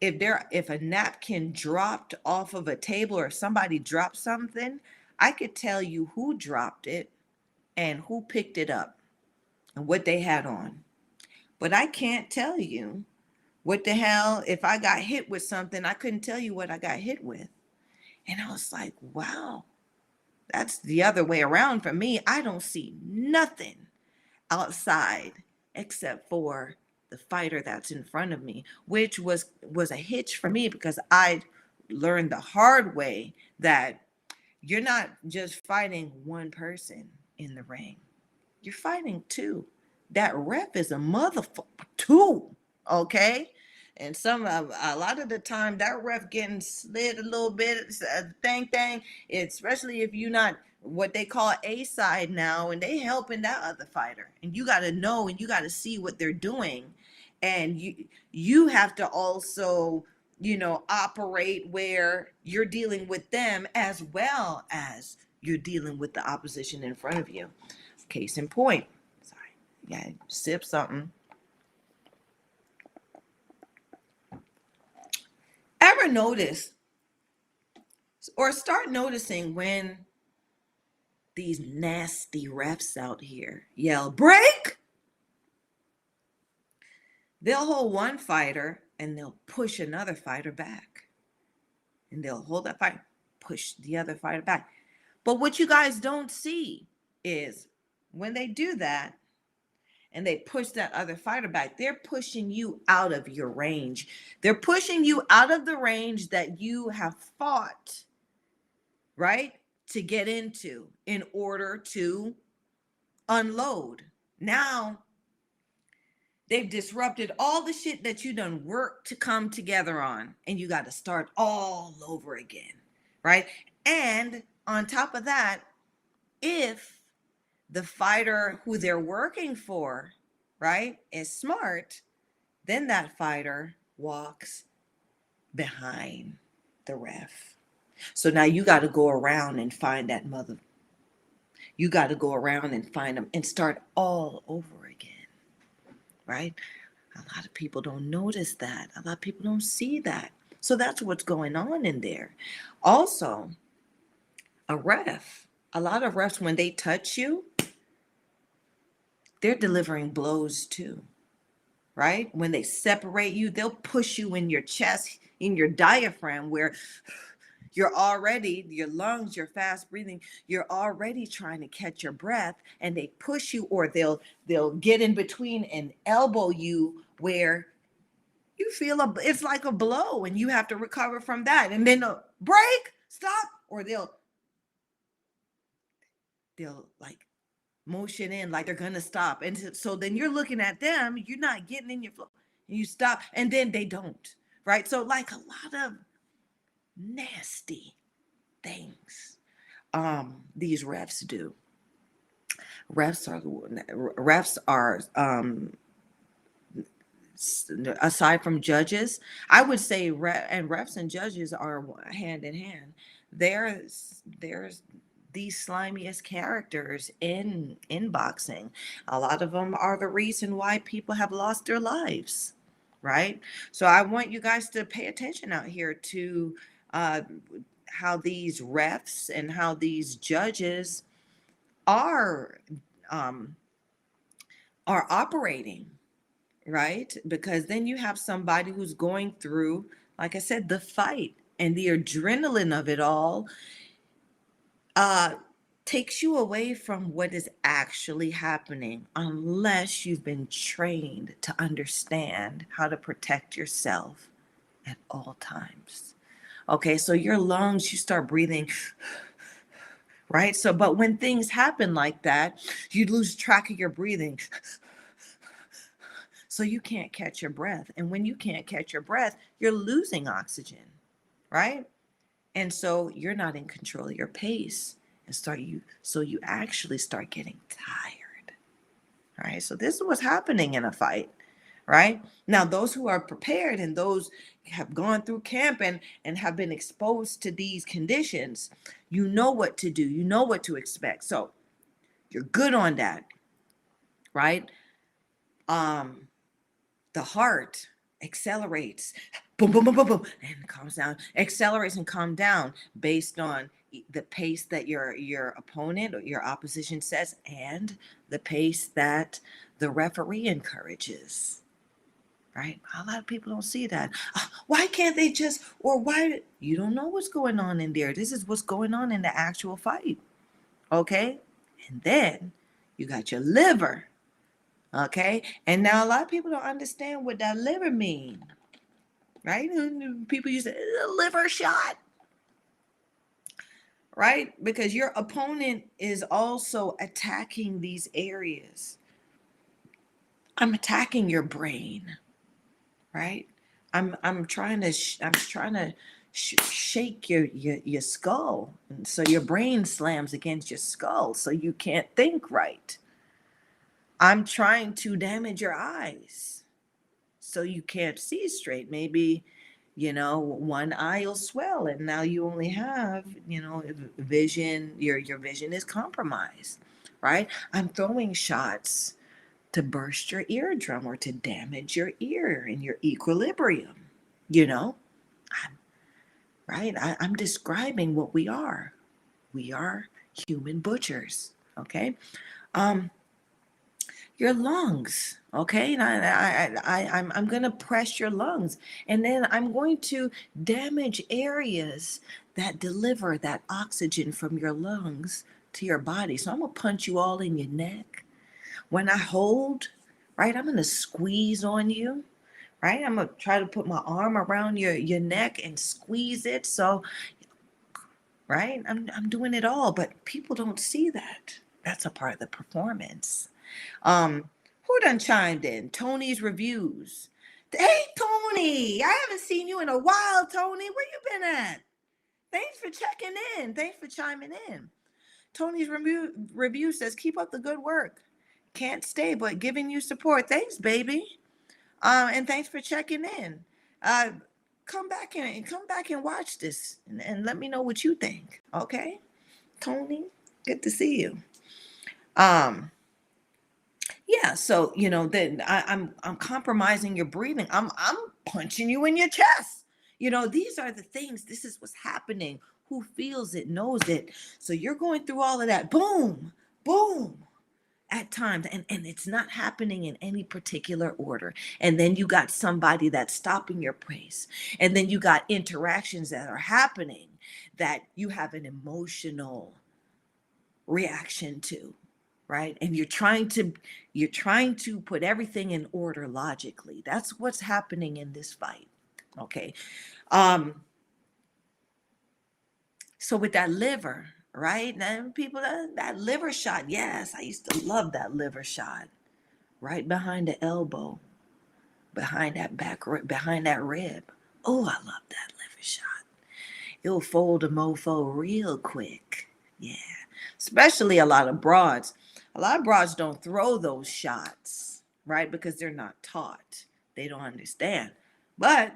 if a napkin dropped off of a table or somebody dropped something, I could tell you who dropped it and who picked it up and what they had on. But I can't tell you what the hell, if I got hit with something, I couldn't tell you what I got hit with. And I was like, wow, that's the other way around for me. I don't see nothing outside except for the fighter that's in front of me, which was a hitch for me, because I learned the hard way that you're not just fighting one person in the ring. You're fighting two. That ref is a motherfucker too. Okay. And a lot of the time that ref getting slid a little bit, thing, especially if you're not what they call A side now, and they helping that other fighter. And you got to know, and you got to see what they're doing. And you have to also, operate where you're dealing with them as well as you're dealing with the opposition in front of you. Case in point. Sorry, yeah, sip something. Ever notice or start noticing when these nasty refs out here yell, break? They'll hold one fighter and they'll push another fighter back. And they'll hold that fight, push the other fighter back. But what you guys don't see is when they do that, and they push that other fighter back, they're pushing you out of your range. They're pushing you out of the range that you have fought, right, to get into in order to unload. Now, they've disrupted all the shit that you done worked to come together on, and you got to start all over again, right? And on top of that, if the fighter who they're working for, right, is smart, then that fighter walks behind the ref. So now you got to go around and find that mother. You got to go around and find them and start all over again, right? A lot of people don't notice that. A lot of people don't see that. So that's what's going on in there. Also, a lot of refs, when they touch you, they're delivering blows too, right? When they separate you, they'll push you in your chest, in your diaphragm, where you're already, your lungs, you're fast breathing, you're already trying to catch your breath, and they push you, or they'll get in between and elbow you where you feel it's like a blow, and you have to recover from that. And then they'll break, stop, or they'll like motion in like they're gonna stop, and so then you're looking at them, you're not getting in your flow, and you stop, and then they don't, right? So like a lot of nasty things these refs do. Refs are aside from judges, I would say and refs and judges are hand in hand. There's these slimiest characters in boxing. A lot of them are the reason why people have lost their lives, right? So I want you guys to pay attention out here to uh, how these refs and how these judges are um, are operating, right? Because then you have somebody who's going through, like I said, the fight and the adrenaline of it all. Uh, takes you away from what is actually happening unless you've been trained to understand how to protect yourself at all times. Okay, so your lungs, you start breathing, right? So, but when things happen like that, you lose track of your breathing. So you can't catch your breath. And when you can't catch your breath, you're losing oxygen, right? And so you're not in control of your pace. And so you actually start getting tired. Right? So this is what's happening in a fight, right? Now, those who are prepared and those have gone through camp and have been exposed to these conditions, you know what to do, you know what to expect. So you're good on that, right? Um, the heart accelerates, boom, boom, boom, boom, boom, and calms down, accelerates and calm down based on the pace that your opponent or your opposition sets and the pace that the referee encourages. Right? A lot of people don't see that. Why can't they just, or why? You don't know what's going on in there. This is what's going on in the actual fight. Okay? And then you got your liver. Okay? And now a lot of people don't understand what that liver means. Right? People use it, a liver shot. Right? Because your opponent is also attacking these areas. I'm attacking your brain. Right? I'm trying to shake your skull, and so your brain slams against your skull, so you can't think right. I'm trying to damage your eyes, so you can't see straight. Maybe one eye will swell, and now you only have vision. Your vision is compromised, right? I'm throwing shots to burst your eardrum or to damage your ear and your equilibrium. You know, I'm, right? I'm describing what we are. We are human butchers. Okay. Um, your lungs. Okay. And I'm going to press your lungs, and then I'm going to damage areas that deliver that oxygen from your lungs to your body. So I'm going to punch you all in your neck. When I hold, right, I'm going to squeeze on you, right? I'm going to try to put my arm around your neck and squeeze it. So, right, I'm doing it all, but people don't see that. That's a part of the performance. Who done chimed in? Tony's reviews. Hey, Tony, I haven't seen you in a while, Tony. Where you been at? Thanks for checking in. Thanks for chiming in. Tony's review says, keep up the good work. Can't stay, but giving you support. Thanks, baby. And thanks for checking in. Uh, come back and watch this and let me know what you think. Okay, Tony, good to see you. Um, yeah, so then I'm compromising your breathing. I'm punching you in your chest. These are the things. This is what's happening. Who feels it knows it. So you're going through all of that. Boom, boom. At times, and it's not happening in any particular order. And then you got somebody that's stopping your pace, and then you got interactions that are happening that you have an emotional reaction to, right? And you're trying to put everything in order logically. That's what's happening in this fight. Okay. um so with that liver, right? Now people, that liver shot, yes, I used to love that liver shot. Right behind the elbow, behind that behind that rib. Oh, I love that liver shot. It'll fold a mofo real quick. Yeah. Especially a lot of broads. A lot of broads don't throw those shots, right? Because they're not taught. They don't understand. But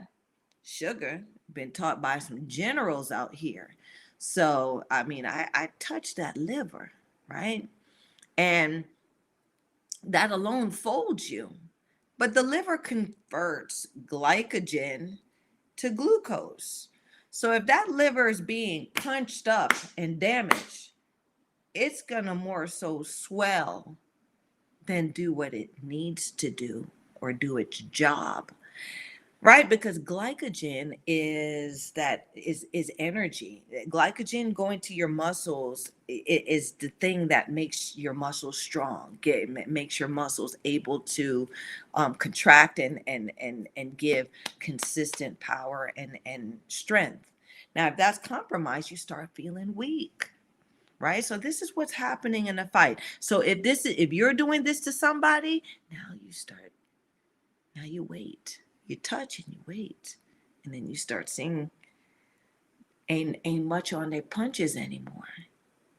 Sugar been taught by some generals out here. So, I mean, I touched that liver, right? And that alone folds you. But the liver converts glycogen to glucose. So if that liver is being punched up and damaged, it's going to more so swell than do what it needs to do or do its job. right? Because glycogen is energy. Glycogen going to your muscles is the thing that makes your muscles strong. Makes your muscles able to contract and give consistent power and strength. Now, if that's compromised, you start feeling weak. Right. So this is what's happening in a fight. So if you're doing this to somebody, now you wait. You touch and you wait. And then you start seeing ain't much on their punches anymore.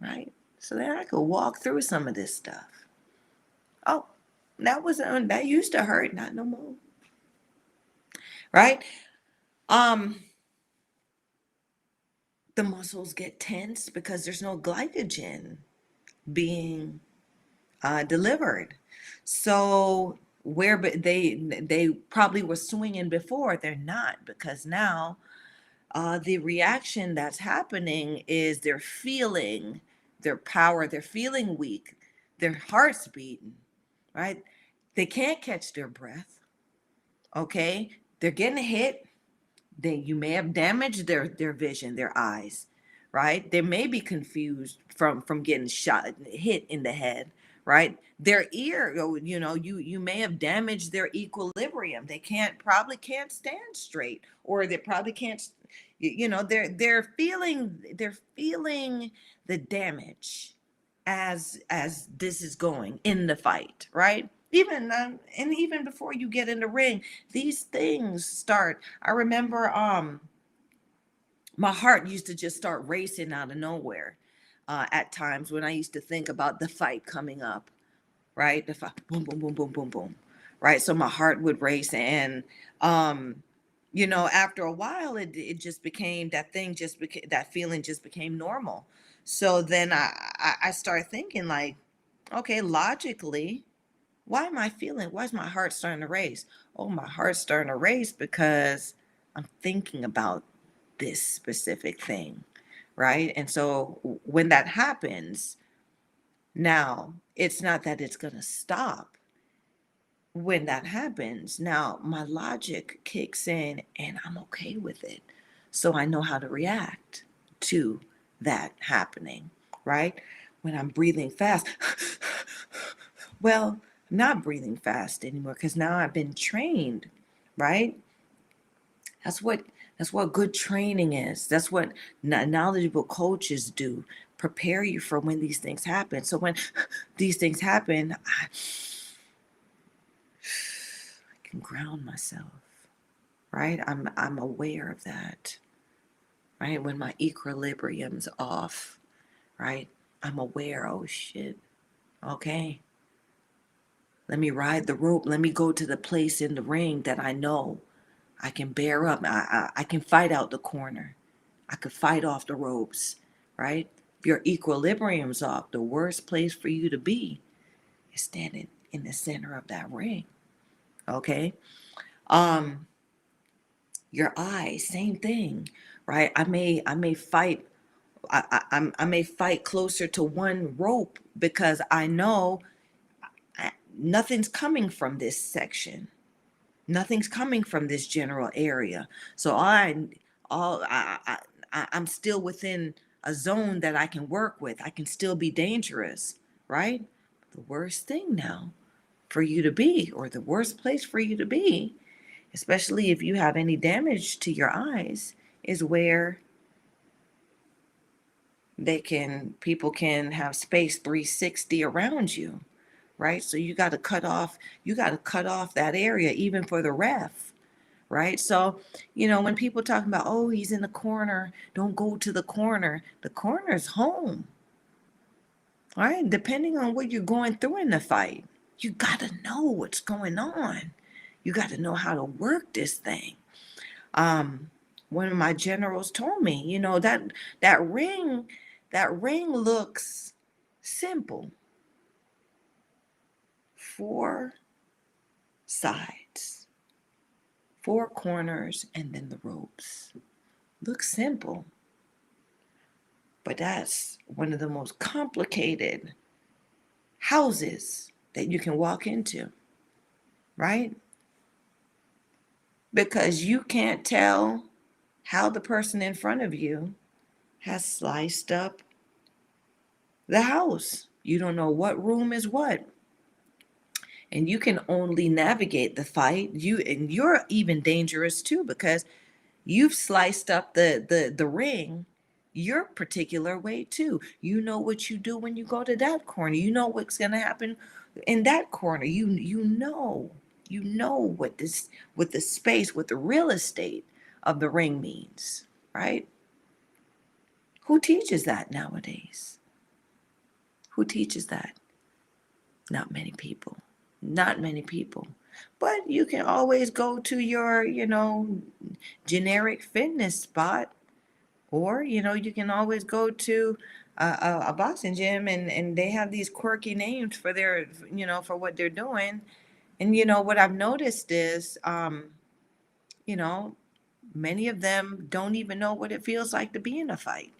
Right? So then I could walk through some of this stuff. Oh, that used to hurt, not no more. Right? Um, the muscles get tense because there's no glycogen being delivered. So where they probably were swinging before, they're not, because now the reaction that's happening is they're feeling their power, they're feeling weak, their heart's beating, right? They can't catch their breath. Okay, they're getting hit. You may have damaged their vision, their eyes, right? They may be confused from getting hit in the head, right? Their ear, you may have damaged their equilibrium. They probably can't stand straight, or they probably can't. They're feeling the damage as this is going in the fight, right? Even before you get in the ring, these things start. I remember my heart used to just start racing out of nowhere at times when I used to think about the fight coming up, right? The fight, boom, boom, boom, boom, boom, boom, right? So my heart would race, and after a while, it just became that feeling just became normal. So then I started thinking, like, okay, logically, why is my heart starting to race? Oh, my heart's starting to race because I'm thinking about this specific thing, right? And so when that happens, now it's not that it's going to stop. When that happens, now my logic kicks in and I'm okay with it. So I know how to react to that happening, right? When I'm breathing fast, well, I'm not breathing fast anymore because now I've been trained, right? That's what that's what good training is. That's what knowledgeable coaches do. Prepare you for when these things happen. So when these things happen, I can ground myself, right? I'm aware of that, right? When my equilibrium's off, right? I'm aware, oh shit. Okay. Let me ride the rope. Let me go to the place in the ring that I know I can bear up. I can fight out the corner. I could fight off the ropes, right? If your equilibrium's off, the worst place for you to be is standing in the center of that ring. Okay. Um, your eyes, same thing, right? I may fight. I may fight closer to one rope because I know nothing's coming from this section. Nothing's coming from this general area. So I'm still within a zone that I can work with. I can still be dangerous, right? The worst thing now for you to be, or the worst place for you to be, especially if you have any damage to your eyes, is where people can have space 360 around you, right? So you got to cut off that area even for the ref, right? So, when people talk about, oh, he's in the corner, don't go to the corner. The corner's home, right? Depending on what you're going through in the fight, you got to know what's going on. You got to know how to work this thing. Um, One of my generals told me, that ring, that ring looks simple. Four sides, four corners, and then the ropes. Looks simple, but that's one of the most complicated houses that you can walk into, right? because you can't tell how the person in front of you has sliced up the house. You don't know what room is what. And you can only navigate the fight. You're even dangerous too, because you've sliced up the ring your particular way too. You know what you do when you go to that corner. You know what's gonna happen in that corner. You know what the space, what the real estate of the ring means, right? Who teaches that nowadays? Who teaches that? Not many people. Not many people. But you can always go to your, generic fitness spot, or, you can always go to a boxing gym, and they have these quirky names for their, for what they're doing. And, what I've noticed is, you know, many of them don't even know what it feels like to be in a fight.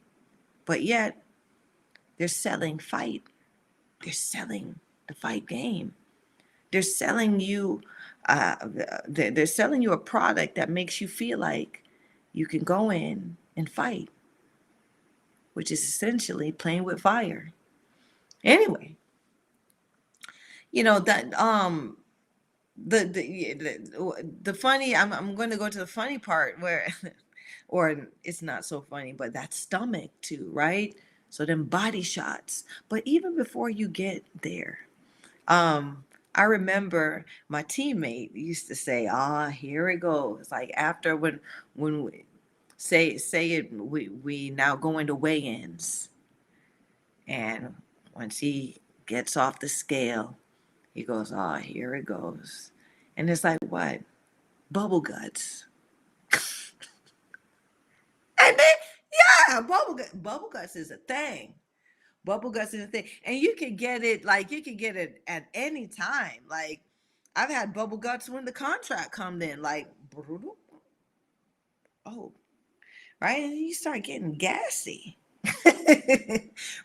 But yet they're selling fight. They're selling the fight game. They're selling you uh, they're selling you a product that makes you feel like you can go in and fight, which is essentially playing with fire. Anyway, that the funny, I'm going to go to the funny part where or it's not so funny, but that stomach too, right? So them body shots. But even before you get there, Um, I remember my teammate used to say, "Ah, here it goes." Like after when we say it, we now go into weigh-ins, and once he gets off the scale, he goes, "Ah, here it goes," and it's like what? Bubble guts, and then yeah, bubble guts is a thing. Bubble guts is a thing, and you can get it at any time. Like I've had bubble guts when the contract come in, like oh, right, and you start getting gassy.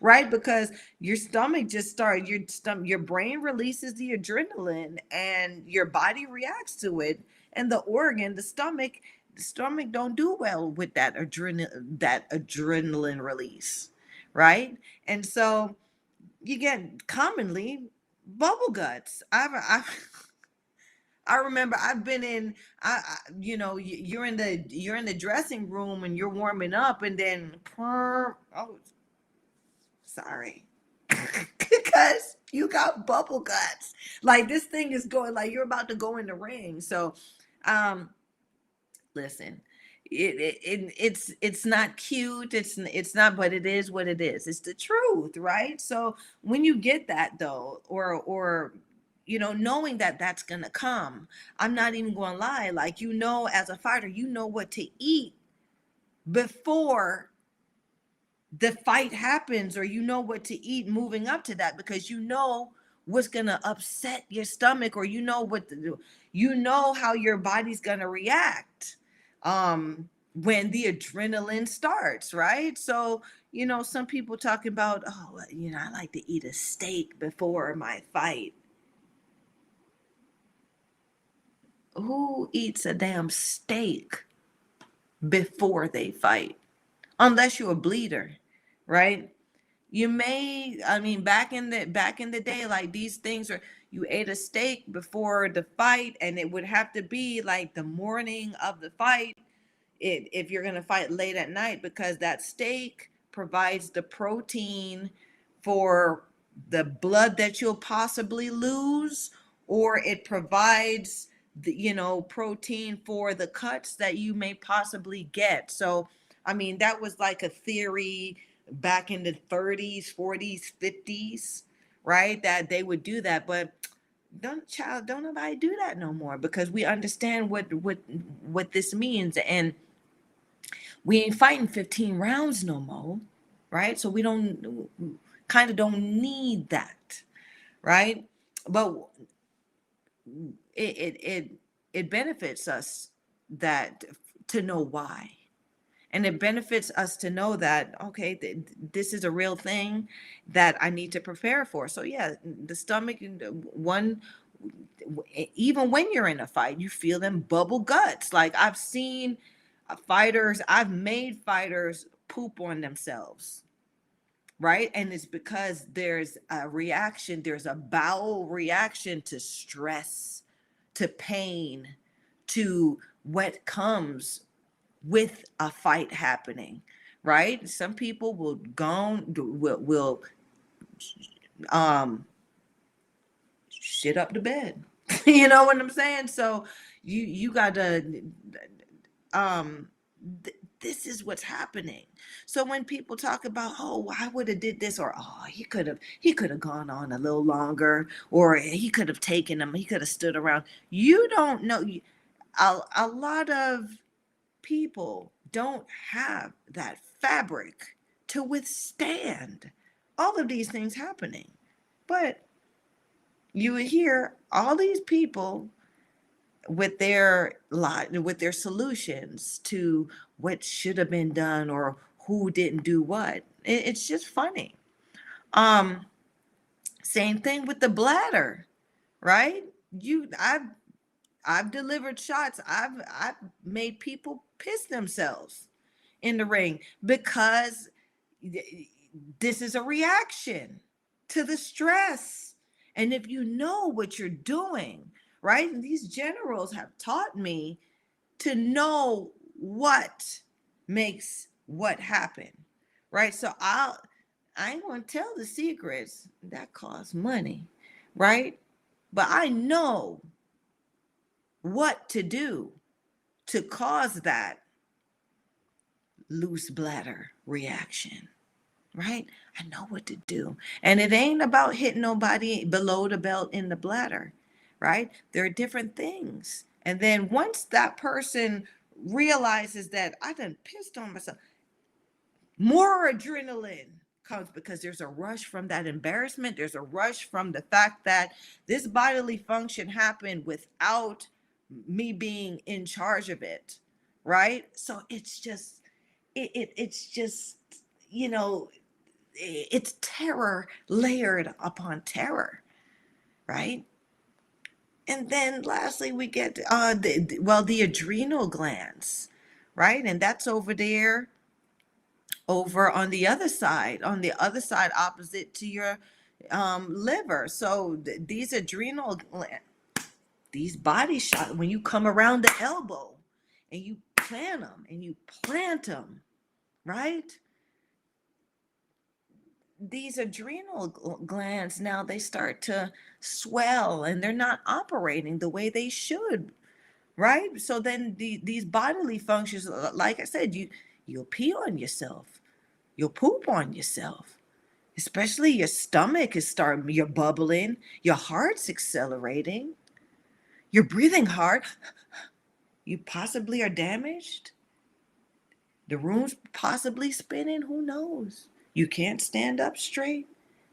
Right, because your stomach just start your brain releases the adrenaline and your body reacts to it, and the stomach don't do well with that adrenaline release, right? And so you get commonly bubble guts. I remember I've been in, you're in the dressing room and you're warming up, and then oh, sorry, because you got bubble guts. Like this thing is going, like you're about to go in the ring. So, um, listen, it's not cute, it's not, but it is what it is. It's the truth, right? So when you get that though, or knowing that that's gonna come, I'm not even gonna lie, like, as a fighter, you know what to eat before the fight happens, or you know what to eat moving up to that, because you know what's going to upset your stomach, or you know what to do, how your body's going to react when the adrenaline starts, right? So some people talking about, oh, I like to eat a steak before my fight. Who eats a damn steak before they fight? Unless you're a bleeder, right? You may, I mean, back in the day, like these things are, you ate a steak before the fight, and it would have to be like the morning of the fight, if you're going to fight late at night, because that steak provides the protein for the blood that you'll possibly lose, or it provides the protein for the cuts that you may possibly get. So I mean, that was like a theory back in the 30s, 40s, 50s, right, that they would do that. But don't nobody do that no more, because we understand what this means, and we ain't fighting 15 rounds no more, right? So we don't need that, right? But it benefits us that to know why, and it benefits us to know that, okay, this is a real thing that I need to prepare for. So yeah, the stomach, one even when you're in a fight, you feel them bubble guts. Like I've seen fighters, I've made fighters poop on themselves, right? And it's because there's a reaction, there's a bowel reaction to stress, to pain, to what comes with a fight happening, right? Some people will um shit up the bed. You know what I'm saying? So you gotta um this is what's happening. So when people talk about, oh, I would have did this, or oh, he could have gone on a little longer, or he could have taken him, he could have stood around. You don't know. A lot of people don't have that fabric to withstand all of these things happening. But you would hear all these people with their solutions to what should have been done or who didn't do what. It's just funny. Um, Same thing with the bladder, right? I've delivered shots. I've made people piss themselves in the ring because this is a reaction to the stress. And if you know what you're doing, right? And these generals have taught me to know what makes what happen, right? So I ain't gonna tell the secrets that cost money, right? But I know what to do to cause that loose bladder reaction, right? I know what to do. And it ain't about hitting nobody below the belt in the bladder, right? There are different things. And then once that person realizes that I done pissed on myself, more adrenaline comes because there's a rush from that embarrassment. There's a rush from the fact that this bodily function happened without me being in charge of it, right? So it's just, it's just, you know, it's terror layered upon terror, right? And then lastly, we get the adrenal glands, right? And that's over on the other side, opposite to your liver. So these adrenal glands, these body shots, when you come around the elbow and you plant them, right? These adrenal glands now they start to swell and they're not operating the way they should, right? So then these bodily functions, like I said, you'll pee on yourself, you'll poop on yourself, especially your stomach is starting, you're bubbling, your heart's accelerating, you're breathing hard, you possibly are damaged, the room's possibly spinning, who knows? You can't stand up straight,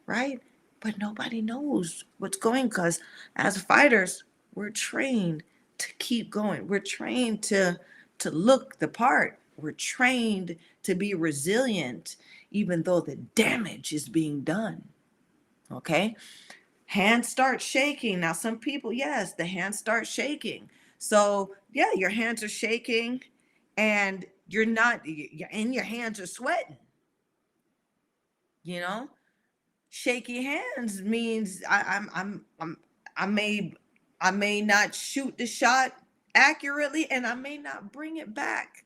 right? But nobody knows what's going because as fighters, we're trained to keep going. We're trained to look the part. We're trained to be resilient even though the damage is being done. Okay? Hands start shaking. Now some people, yes, the hands start shaking. So, yeah, your hands are shaking and you're not and your hands are sweating, you know? Shaky hands means I may I may not shoot the shot accurately and I may not bring it back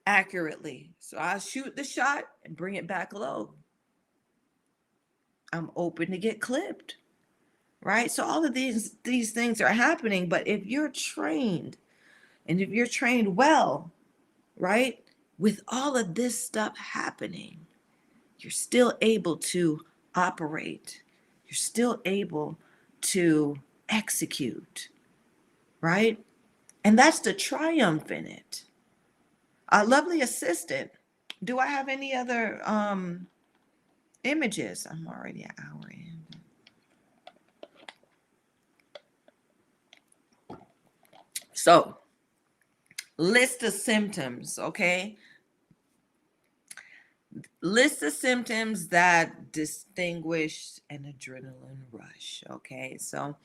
accurately. So I shoot the shot and bring it back low. I'm open to get clipped, right? So all of these things are happening, but if you're trained and if you're trained well, right? With all of this stuff happening, you're still able to operate. You're still able to execute, right? And that's the triumph in it. A lovely assistant. Do I have any other images? I'm already an hour in. So, list of symptoms, okay? List the symptoms that distinguish an adrenaline rush. Okay, so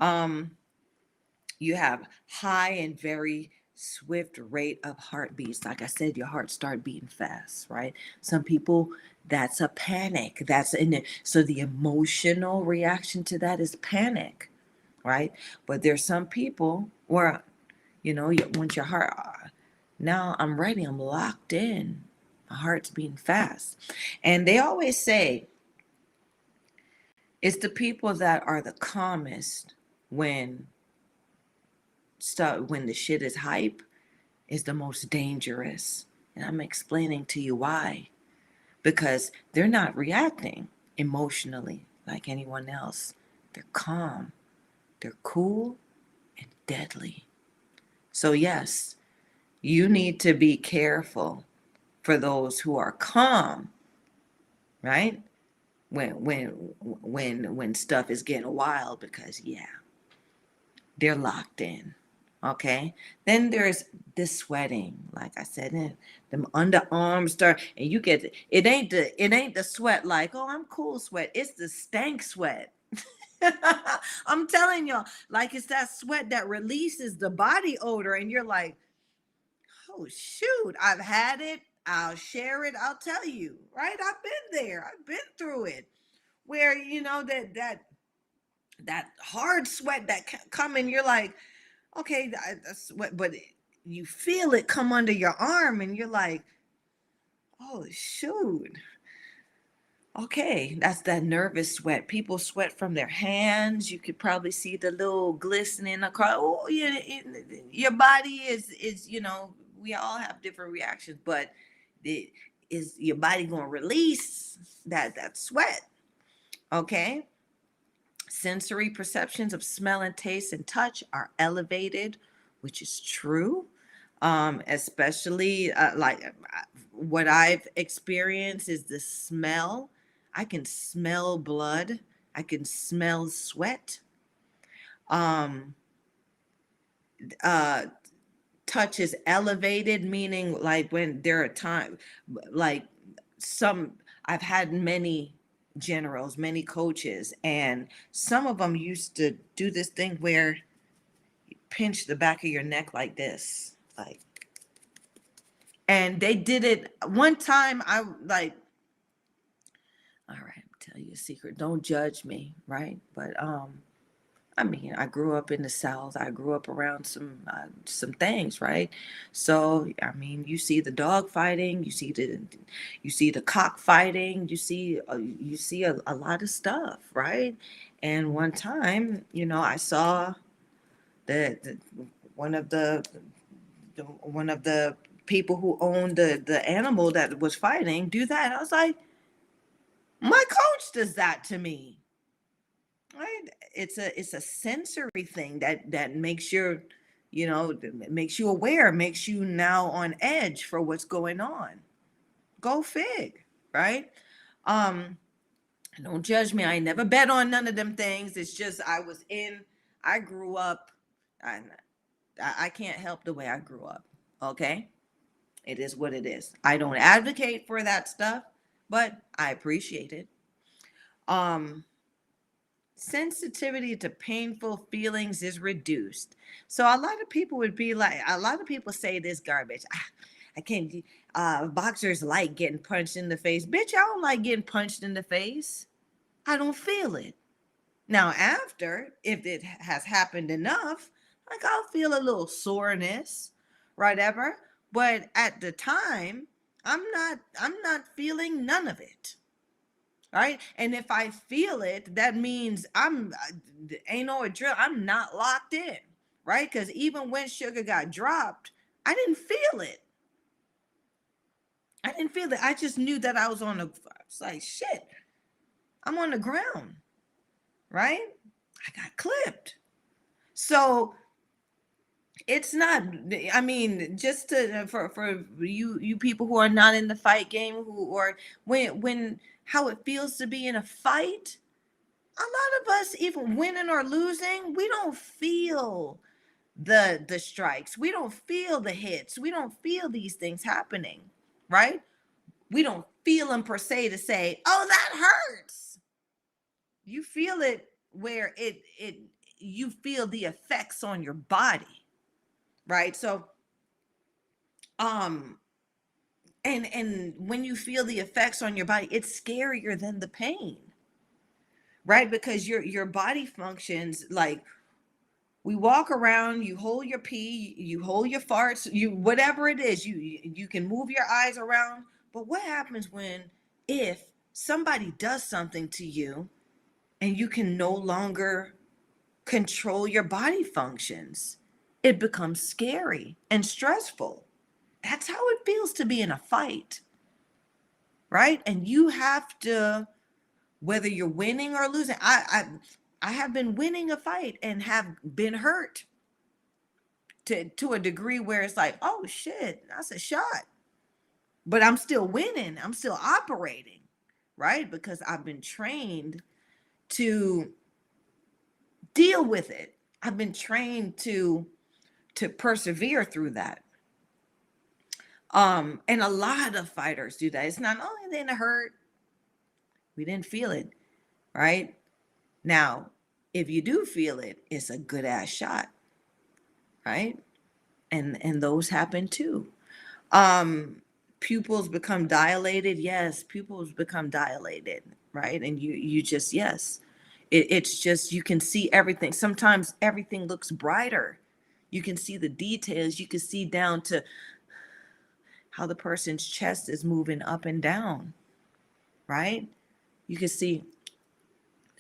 um, you have high and very swift rate of heartbeats. Like I said, your heart start beating fast, right? Some people, that's a panic. That's in it. So the emotional reaction to that is panic, right? But there's some people where, once your heart, now I'm ready, I'm locked in. My heart's beating fast. And they always say it's the people that are the calmest when when the shit is hype is the most dangerous. And I'm explaining to you why. Because they're not reacting emotionally like anyone else. They're calm, they're cool, and deadly. So, yes, you need to be careful for those who are calm, right? When stuff is getting wild, because yeah, they're locked in. Okay. Then there's the sweating, like I said, them underarms start, and you get it ain't the sweat like, oh, I'm cool sweat. It's the stank sweat. I'm telling y'all, like it's that sweat that releases the body odor, and you're like, oh shoot, I've had it. I'll share it. I'll tell you, right? I've been there. I've been through it. Where that hard sweat that come in, you're like, okay, that's what, but you feel it come under your arm, and you're like, oh shoot. Okay, that's that nervous sweat. People sweat from their hands. You could probably see the little glistening across. Oh, yeah, your body is we all have different reactions, but is your body going to release that sweat? Okay. Sensory perceptions of smell and taste and touch are elevated, which is true. Especially what I've experienced is the smell. I can smell blood. I can smell sweat. Um, uh, Touch is elevated, meaning like when there are times, like some, I've had many generals, many coaches, and some of them used to do this thing where you pinch the back of your neck like this, like, and they did it one time. I like, all right, I'll tell you a secret. Don't judge me, right? But I mean, I grew up in the South. I grew up around some things, right? So, I mean, you see the dog fighting, you see the cock fighting, you see a lot of stuff, right? And one time, I saw the one of the people who owned the animal that was fighting do that. I was like, my coach does that to me, right? It's a sensory thing that makes you aware, makes you now on edge for what's going on. Go fig, right? um don't judge me. I never bet on none of them things. It's just I grew up. I can't help the way I grew up. Okay, it is what it is. I don't advocate for that stuff, but I appreciate it. um Sensitivity to painful feelings is reduced. So a lot of people would be like, a lot of people say this garbage. I can't. Boxers like getting punched in the face. Bitch, I don't like getting punched in the face. I don't feel it. Now, after, if it has happened enough, like I'll feel a little soreness, whatever. But at the time, I'm not feeling none of it. Right. And if I feel it, that means ain't no drill. I'm not locked in. Right. Because even when sugar got dropped, I didn't feel it. I didn't feel it. I just knew that I was I was like, shit, I'm on the ground. Right. I got clipped. So it's not, I mean, just to for you people who are not in the fight game, who, or when how it feels to be in a fight. A lot of us, even winning or losing, we don't feel the strikes. We don't feel the hits. We don't feel these things happening, right? We don't feel them per se to say, oh, that hurts. You feel it where it you feel the effects on your body, right? So um and when you feel the effects on your body, it's scarier than the pain, right? Because your body functions like, we walk around, you hold your pee, you hold your farts, you whatever it is, you can move your eyes around. But what happens when, if somebody does something to you and you can no longer control your body functions? It becomes scary and stressful. That's how it feels to be in a fight, right? And you have to, whether you're winning or losing. I have been winning a fight and have been hurt to a degree where it's like, oh shit, that's a shot. But I'm still winning. I'm still operating, right? Because I've been trained to deal with it. I've been trained to persevere through that. And a lot of fighters do that. It's not, oh, it didn't hurt. We didn't feel it, right? Now, if you do feel it, it's a good ass shot, right? And those happen too. Pupils become dilated. Yes, pupils become dilated, right? And you just, yes. It's just, you can see everything. Sometimes everything looks brighter. You can see the details. You can see down to how the person's chest is moving up and down, right? You can see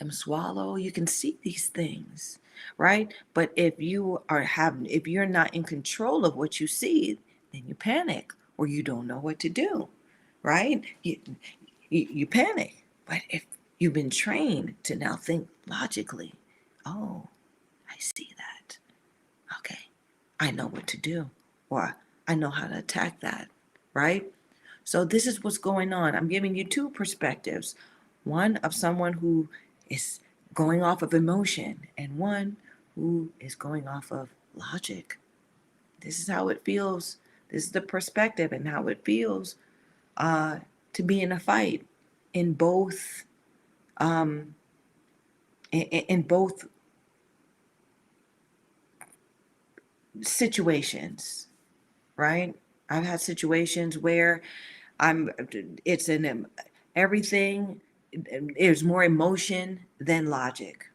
them swallow. You can see these things, right? But if you're not in control of what you see, then you panic or you don't know what to do, right? You panic. But if you've been trained to now think logically, oh, I see that. Okay, I know what to do, or I know how to attack that, right? So this is what's going on. I'm giving you two perspectives. One of someone who is going off of emotion, and one who is going off of logic. This is how it feels. This is the perspective and how it feels to be in a fight in both um, in both situations, right? I've had situations where I'm it's an everything is more emotion than logic.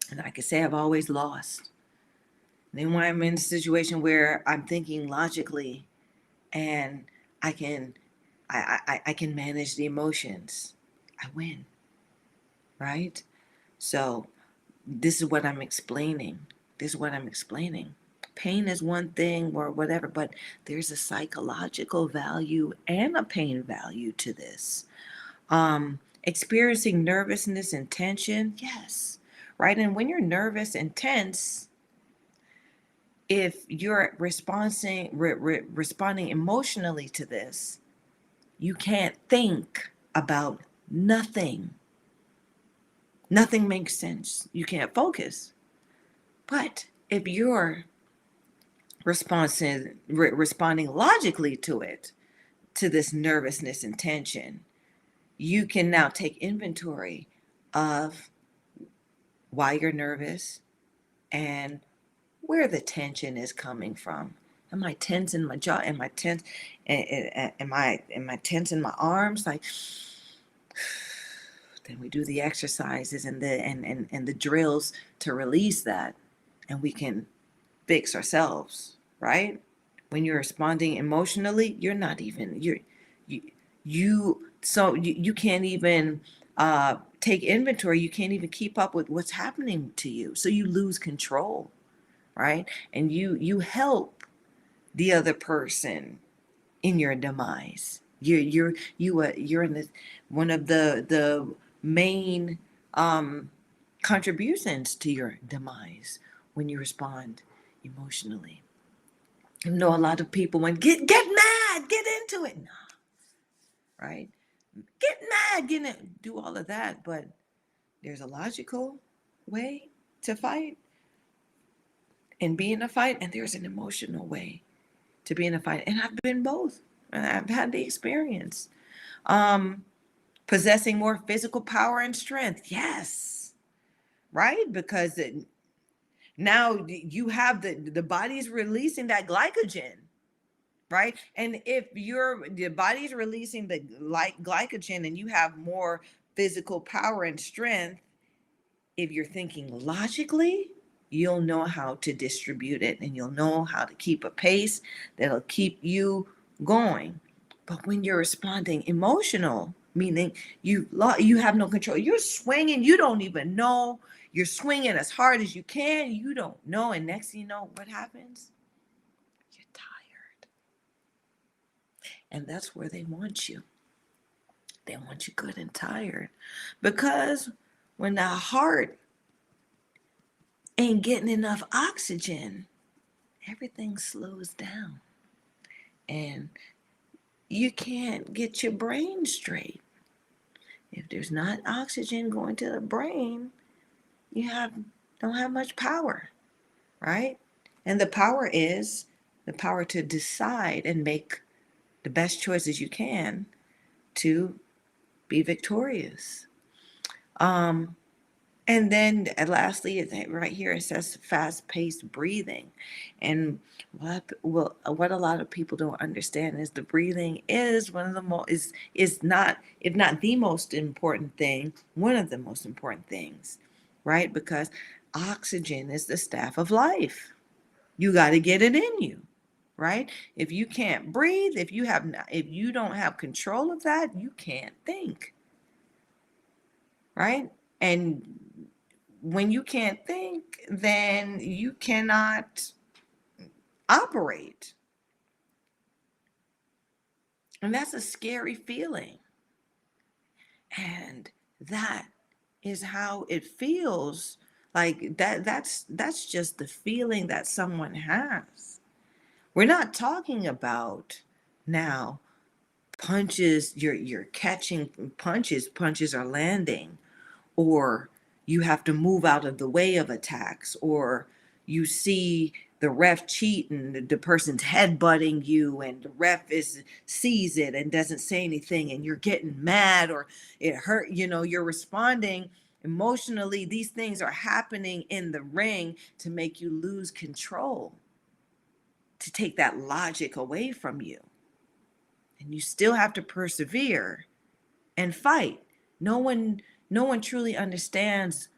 And I can say I've always lost. And then when I'm in a situation where I'm thinking logically and I can I can manage the emotions, I win, right? So this is what I'm explaining. This is what I'm explaining. Pain is one thing or whatever, but there's a psychological value and a pain value to this. Experiencing nervousness and tension, yes, right? And when you're nervous and tense, if you're responding emotionally to this, you can't think about nothing. Nothing makes sense. You can't focus. But if you're responding logically to it, to this nervousness and tension, you can now take inventory of why you're nervous and where the tension is coming from. Am I tense in my jaw? Am I tense? Am I tense in my arms? Like, then we do the exercises and the drills to release that, and we can fix ourselves, right? When you're responding emotionally, you're not even you you can't even take inventory. You can't even keep up with what's happening to you, so you lose control, right? And you help the other person in your demise. You're in this, one of the main contributions to your demise when you respond emotionally. You know, a lot of people want get mad, get into it. No, right? Get mad, get it, do all of that, but there's a logical way to fight and be in a fight, and there's an emotional way to be in a fight. And I've been both. And I've had the experience. Um, Possessing more physical power and strength. Yes. Right? Because now you have the body's releasing that glycogen, right? And if the body's releasing the glycogen and you have more physical power and strength, if you're thinking logically, you'll know how to distribute it and you'll know how to keep a pace that'll keep you going. But when you're responding emotional, meaning you have no control, you're swinging, you don't even know, you're swinging as hard as you can, you don't know, and next thing you know, what happens? You're tired. And that's where they want you. They want you good and tired. Because when the heart ain't getting enough oxygen, everything slows down. And you can't get your brain straight. If there's not oxygen going to the brain, don't have much power, right? And the power is the power to decide and make the best choices you can to be victorious. Um, And then lastly, right here it says fast-paced breathing. And what a lot of people don't understand is the breathing is one of the most is not, if not the most important thing, one of the most important things, right? Because oxygen is the staff of life. You got to get it in you, right? If you can't breathe, if you don't have control of that, you can't think, right? And when you can't think, then you cannot operate. And that's a scary feeling. And that is how it feels. Like that's just the feeling that someone has. We're not talking about now punches, you're catching punches are landing, or you have to move out of the way of attacks, or you see the ref cheat and the person's headbutting you and the sees it and doesn't say anything and you're getting mad or it hurt, you're responding emotionally. These things are happening in the ring to make you lose control, to take that logic away from you. And you still have to persevere and fight. No one truly understands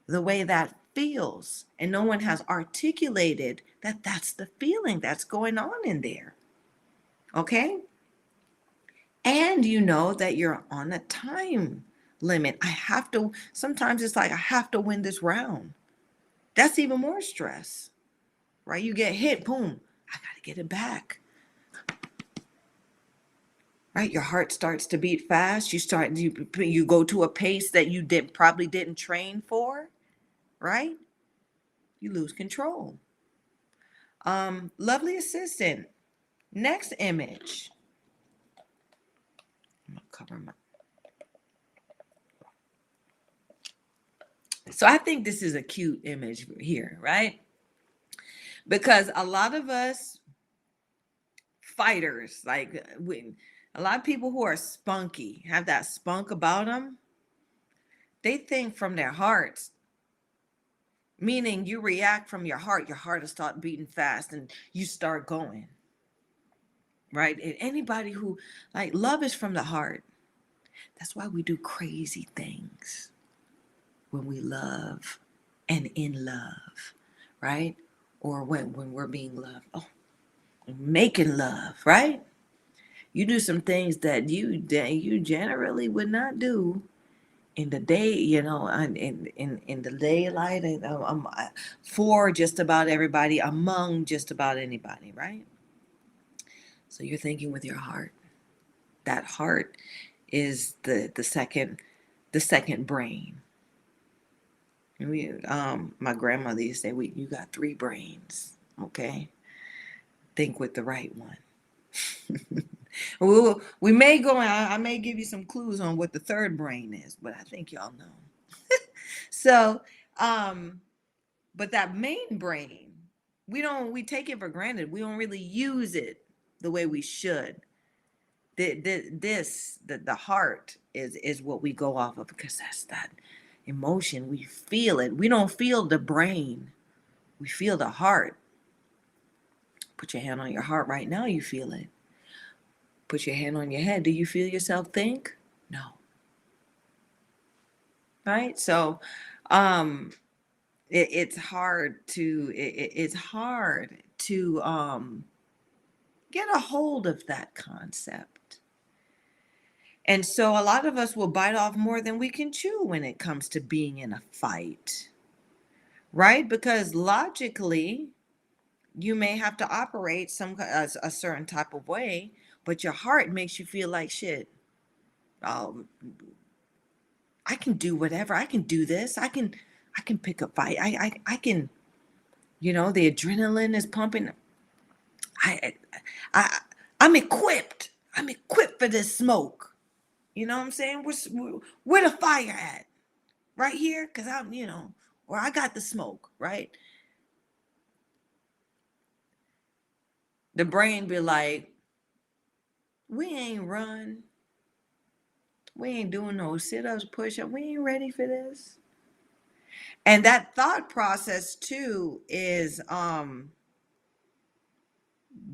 the way that feels, and no one has articulated that that's the feeling that's going on in there. Okay? And you know that you're on a time limit. Sometimes it's like I have to win this round. That's even more stress, right? You get hit, boom, I got to get it back. Right? Your heart starts to beat fast. You go to a pace that you probably didn't train for, right? You lose control. Lovely assistant. Next image. I'm gonna cover my. So I think this is a cute image here, right? Because a lot of us fighters, a lot of people who are spunky, have that spunk about them, they think from their hearts, meaning you react from your heart will start beating fast and you start going, right? And anybody who, love is from the heart. That's why we do crazy things when we love and in love, right? Or when we're being loved. Oh, making love, right? You do some things that you generally would not do in the day, in the daylight, and for just about everybody, among just about anybody, right? So you're thinking with your heart. That heart is the second brain. My grandmother used to say, you got three brains, okay? Think with the right one. We may go, I may give you some clues on what the third brain is, but I think y'all know. So, but that main brain, we take it for granted. We don't really use it the way we should. The heart is what we go off of, because that's that emotion. We feel it. We don't feel the brain. We feel the heart. Put your hand on your heart right now. You feel it. Put your hand on your head. Do you feel yourself think? No. Right? So, um, it's hard to it's hard to get a hold of that concept. And so a lot of us will bite off more than we can chew when it comes to being in a fight, right? Because logically, you may have to operate a certain type of way, but your heart makes you feel like shit. Um, I can do whatever. I can do this. I can pick a fight. I can. The adrenaline is pumping. I I I'm equipped. I'm equipped for this smoke. You know what I'm saying? Where the fire at? Right here, cause or I got the smoke. Right? The brain be like, we ain't run. We ain't doing no sit-ups, push-ups. We ain't ready for this. And that thought process too is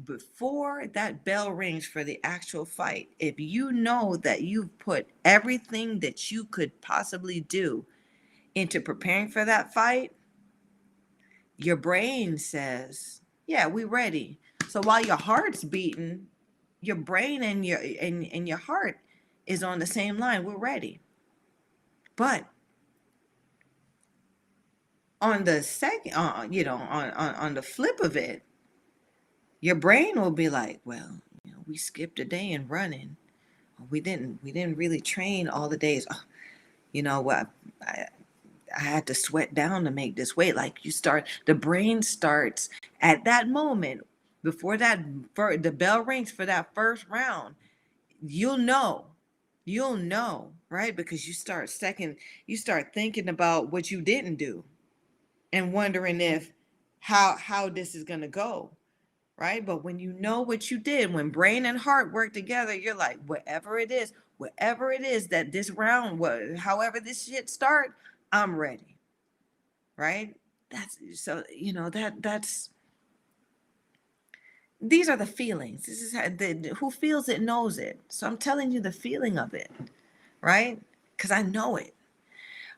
before that bell rings for the actual fight, if you know that you've put everything that you could possibly do into preparing for that fight, your brain says, yeah, we ready. So while your heart's beating, your brain and your heart is on the same line. We're ready. But on the second, on the flip of it, your brain will be like, well, we skipped a day in running. We didn't really train all the days. What? I had to sweat down to make this weight. Like the brain starts at that moment before the bell rings for that first round. You'll know, right? Because you start thinking about what you didn't do and wondering if how this is gonna go, right? But when you know what you did, when brain and heart work together, you're like, whatever it is that this round was, however this shit start, I'm ready, right? That's so that's these are the feelings. This is who feels it knows it. So I'm telling you the feeling of it, right? Because I know it.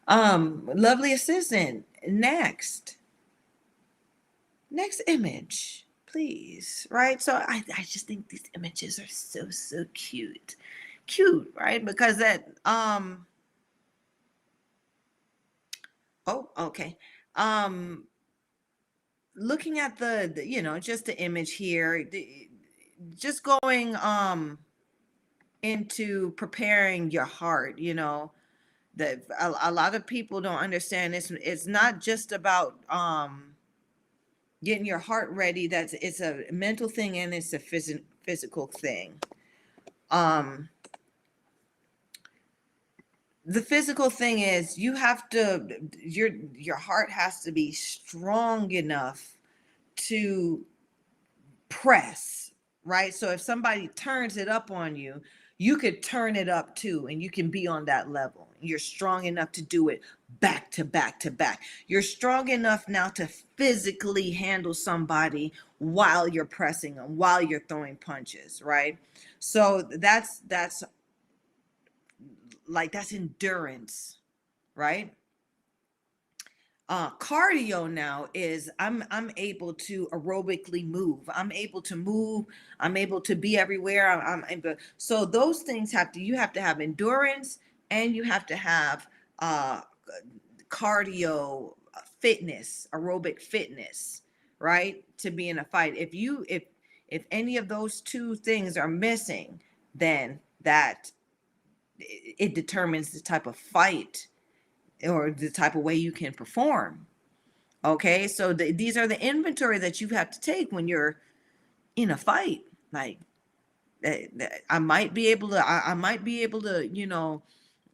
Lovely assistant. Next image, please. Right. So I just think these images are so cute, right? Because that oh, okay. Um Looking at just the image here, just going into preparing your heart, that a lot of people don't understand this. It's not just about getting your heart ready. It's a mental thing, and it's a physical thing. um the physical thing is you have to your heart has to be strong enough to press, right? So if somebody turns it up on you, you could turn it up too, and you can be on that level. You're strong enough to do it back to back to back. You're strong enough now to physically handle somebody while you're pressing them, while you're throwing punches, right? So that's endurance, right? Cardio now is I'm able to aerobically move. I'm able to be everywhere. I'm able, so those things you have to have endurance, and you have to have uh cardio, fitness, aerobic fitness, right? To be in a fight. If any of those two things are missing, then that it determines the type of fight or the type of way you can perform. Okay, so these are the inventory that you have to take when you're in a fight. Like I might be able to, I might be able to,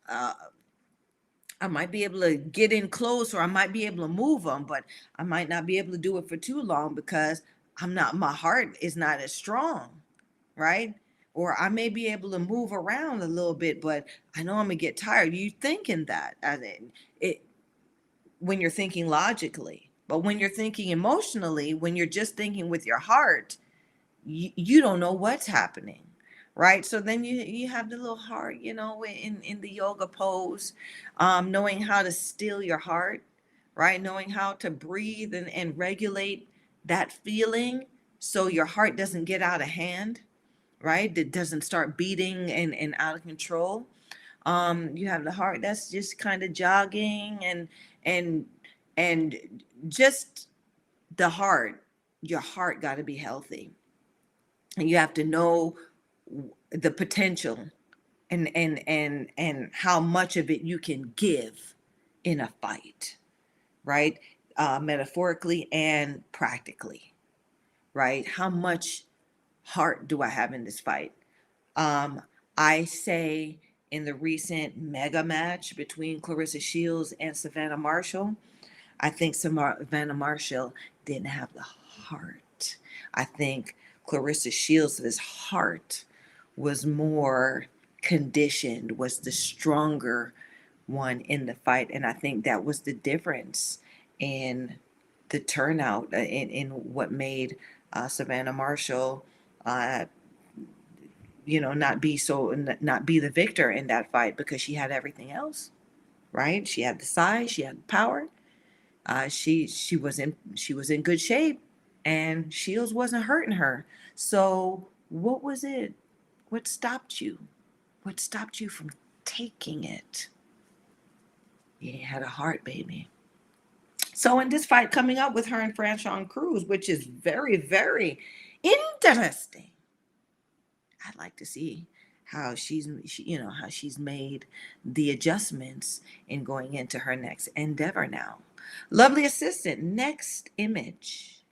uh, I might be able to get in close, or I might be able to move them, but I might not be able to do it for too long because my heart is not as strong, right? or I may be able to move around a little bit, but I know I'm gonna get tired. You thinking that, and it when you're thinking logically, but when you're thinking emotionally, when you're just thinking with your heart, you don't know what's happening, right? So then you have the little heart, in the yoga pose, knowing how to still your heart, right? Knowing how to breathe and regulate that feeling so your heart doesn't get out of hand, right? It doesn't start beating and out of control. You have the heart that's just kind of jogging and and just the heart. Your heart got to be healthy, and you have to know the potential and how much of it you can give in a fight, right? Metaphorically and practically, right? How much heart do I have in this fight? Um, I say in the recent mega match between Clarissa Shields and Savannah Marshall, I think Savannah Marshall didn't have the heart. I think Clarissa Shields' heart was more conditioned, was the stronger one in the fight. And I think that was the difference in the turnout, in what made Savannah Marshall, uh, not be the victor in that fight, because she had everything else, right? She had the size, she had the power. She was in good shape, and Shields wasn't hurting her. So what was it? What stopped you? What stopped you from taking it? You had a heart, baby. So in this fight coming up with her and Franchon Cruz, which is very, very interesting, I'd like to see how how she's made the adjustments in going into her next endeavor now. Lovely assistant, next image.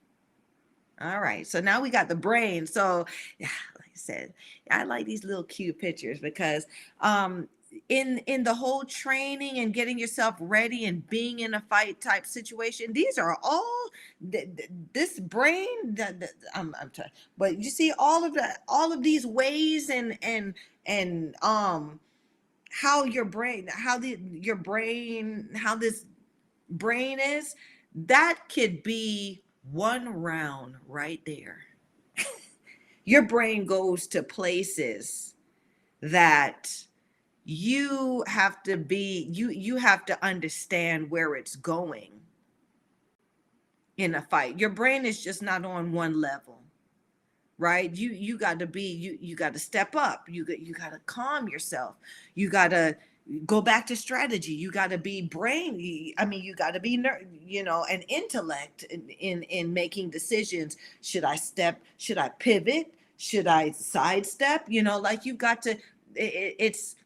All right, so now we got the brain. So, yeah, like I said, I like these little cute pictures because in the whole training and getting yourself ready and being in a fight type situation, these are all this brain that I'm trying, but you see all of that, all of these ways and how your brain, how this brain is, that could be one round right there. Your brain goes to places that you have to understand where it's going in a fight. Your brain is just not on one level, right? You got to be you got to step up. You got to calm yourself. You got to go back to strategy. You got to be brain. I mean, you got to be an intellect in making decisions. Should I step? Should I pivot? Should I sidestep? Like you've got to. It's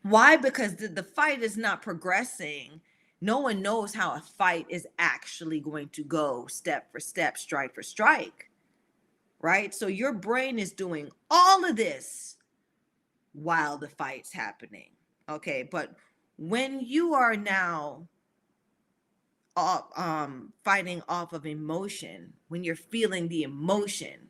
why? Because the fight is not progressing. No one knows how a fight is actually going to go step for step, strike for strike, right? So your brain is doing all of this while the fight's happening. Okay, but when you are now fighting off of emotion, when you're feeling the emotion,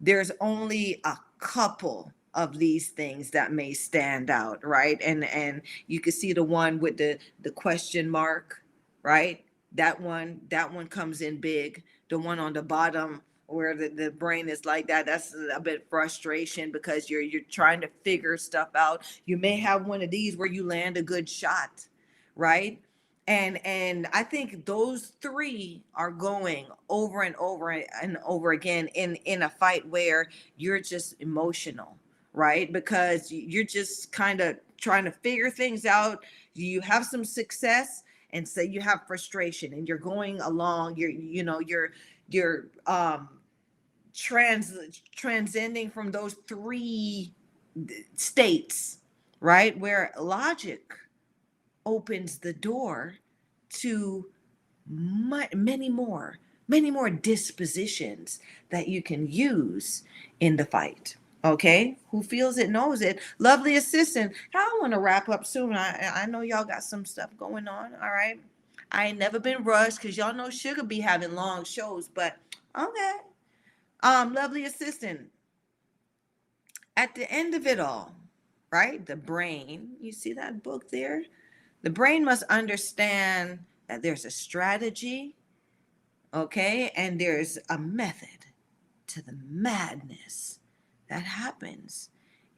there's only a couple of these things that may stand out, right? And you can see the one with the question mark, right? That one comes in big. The one on the bottom where the brain is like that, that's a bit frustration because you're trying to figure stuff out. You may have one of these where you land a good shot, right? And I think those three are going over and over and over again in a fight where you're just emotional, right? Because you're just kind of trying to figure things out. You have some success, and say you have frustration, and you're going along. You're trans transcending from those three states, right? Where logic opens the door to many more dispositions that you can use in the fight. Okay, who feels it knows it. Lovely assistant, I want to wrap up soon. I know y'all got some stuff going on. All right, I ain't never been rushed because y'all know Sugar be having long shows, but okay. Lovely assistant, At the end of it all, right? The brain, you see that book there? The brain must understand that there's a strategy, okay? And there's a method to the madness that happens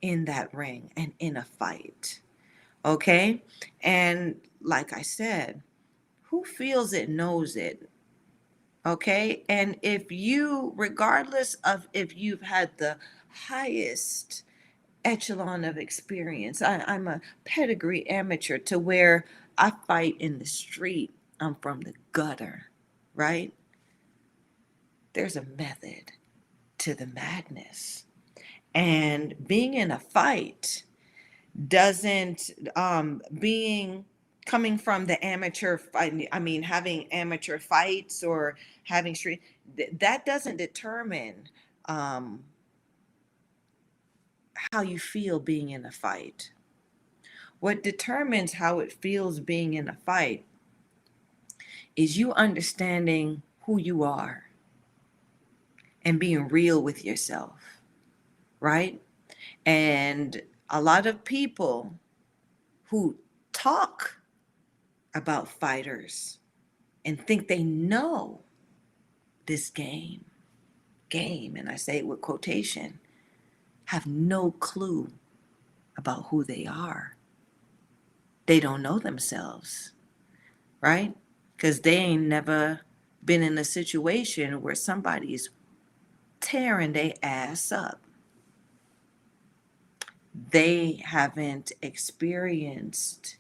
in that ring and in a fight, okay? And like I said, who feels it knows it, okay? And if you, regardless of if you've had the highest echelon of experience, I'm a pedigree amateur to where I fight in the street, I'm from the gutter, right? There's a method to the madness. And being in a fight doesn't, being coming from the amateur fight, I mean, having amateur fights or having street, that doesn't determine um, how you feel being in a fight. What determines how it feels being in a fight is you understanding who you are and being real with yourself, right? And a lot of people who talk about fighters and think they know this game, and I say it with quotation, have no clue about who they are. They don't know themselves, right? Because they ain't never been in a situation where somebody's tearing their ass up. They haven't experienced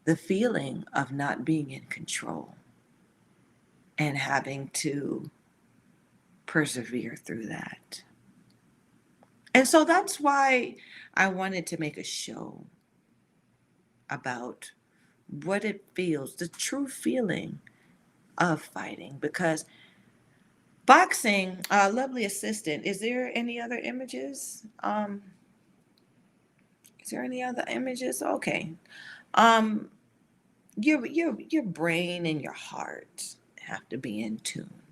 the feeling of not being in control and having to persevere through that. And so that's why I wanted to make a show about what it feels, the true feeling of fighting. Because boxing, lovely assistant, is there any other images? Is there any other images? Okay. Um, your brain and your heart have to be in tune,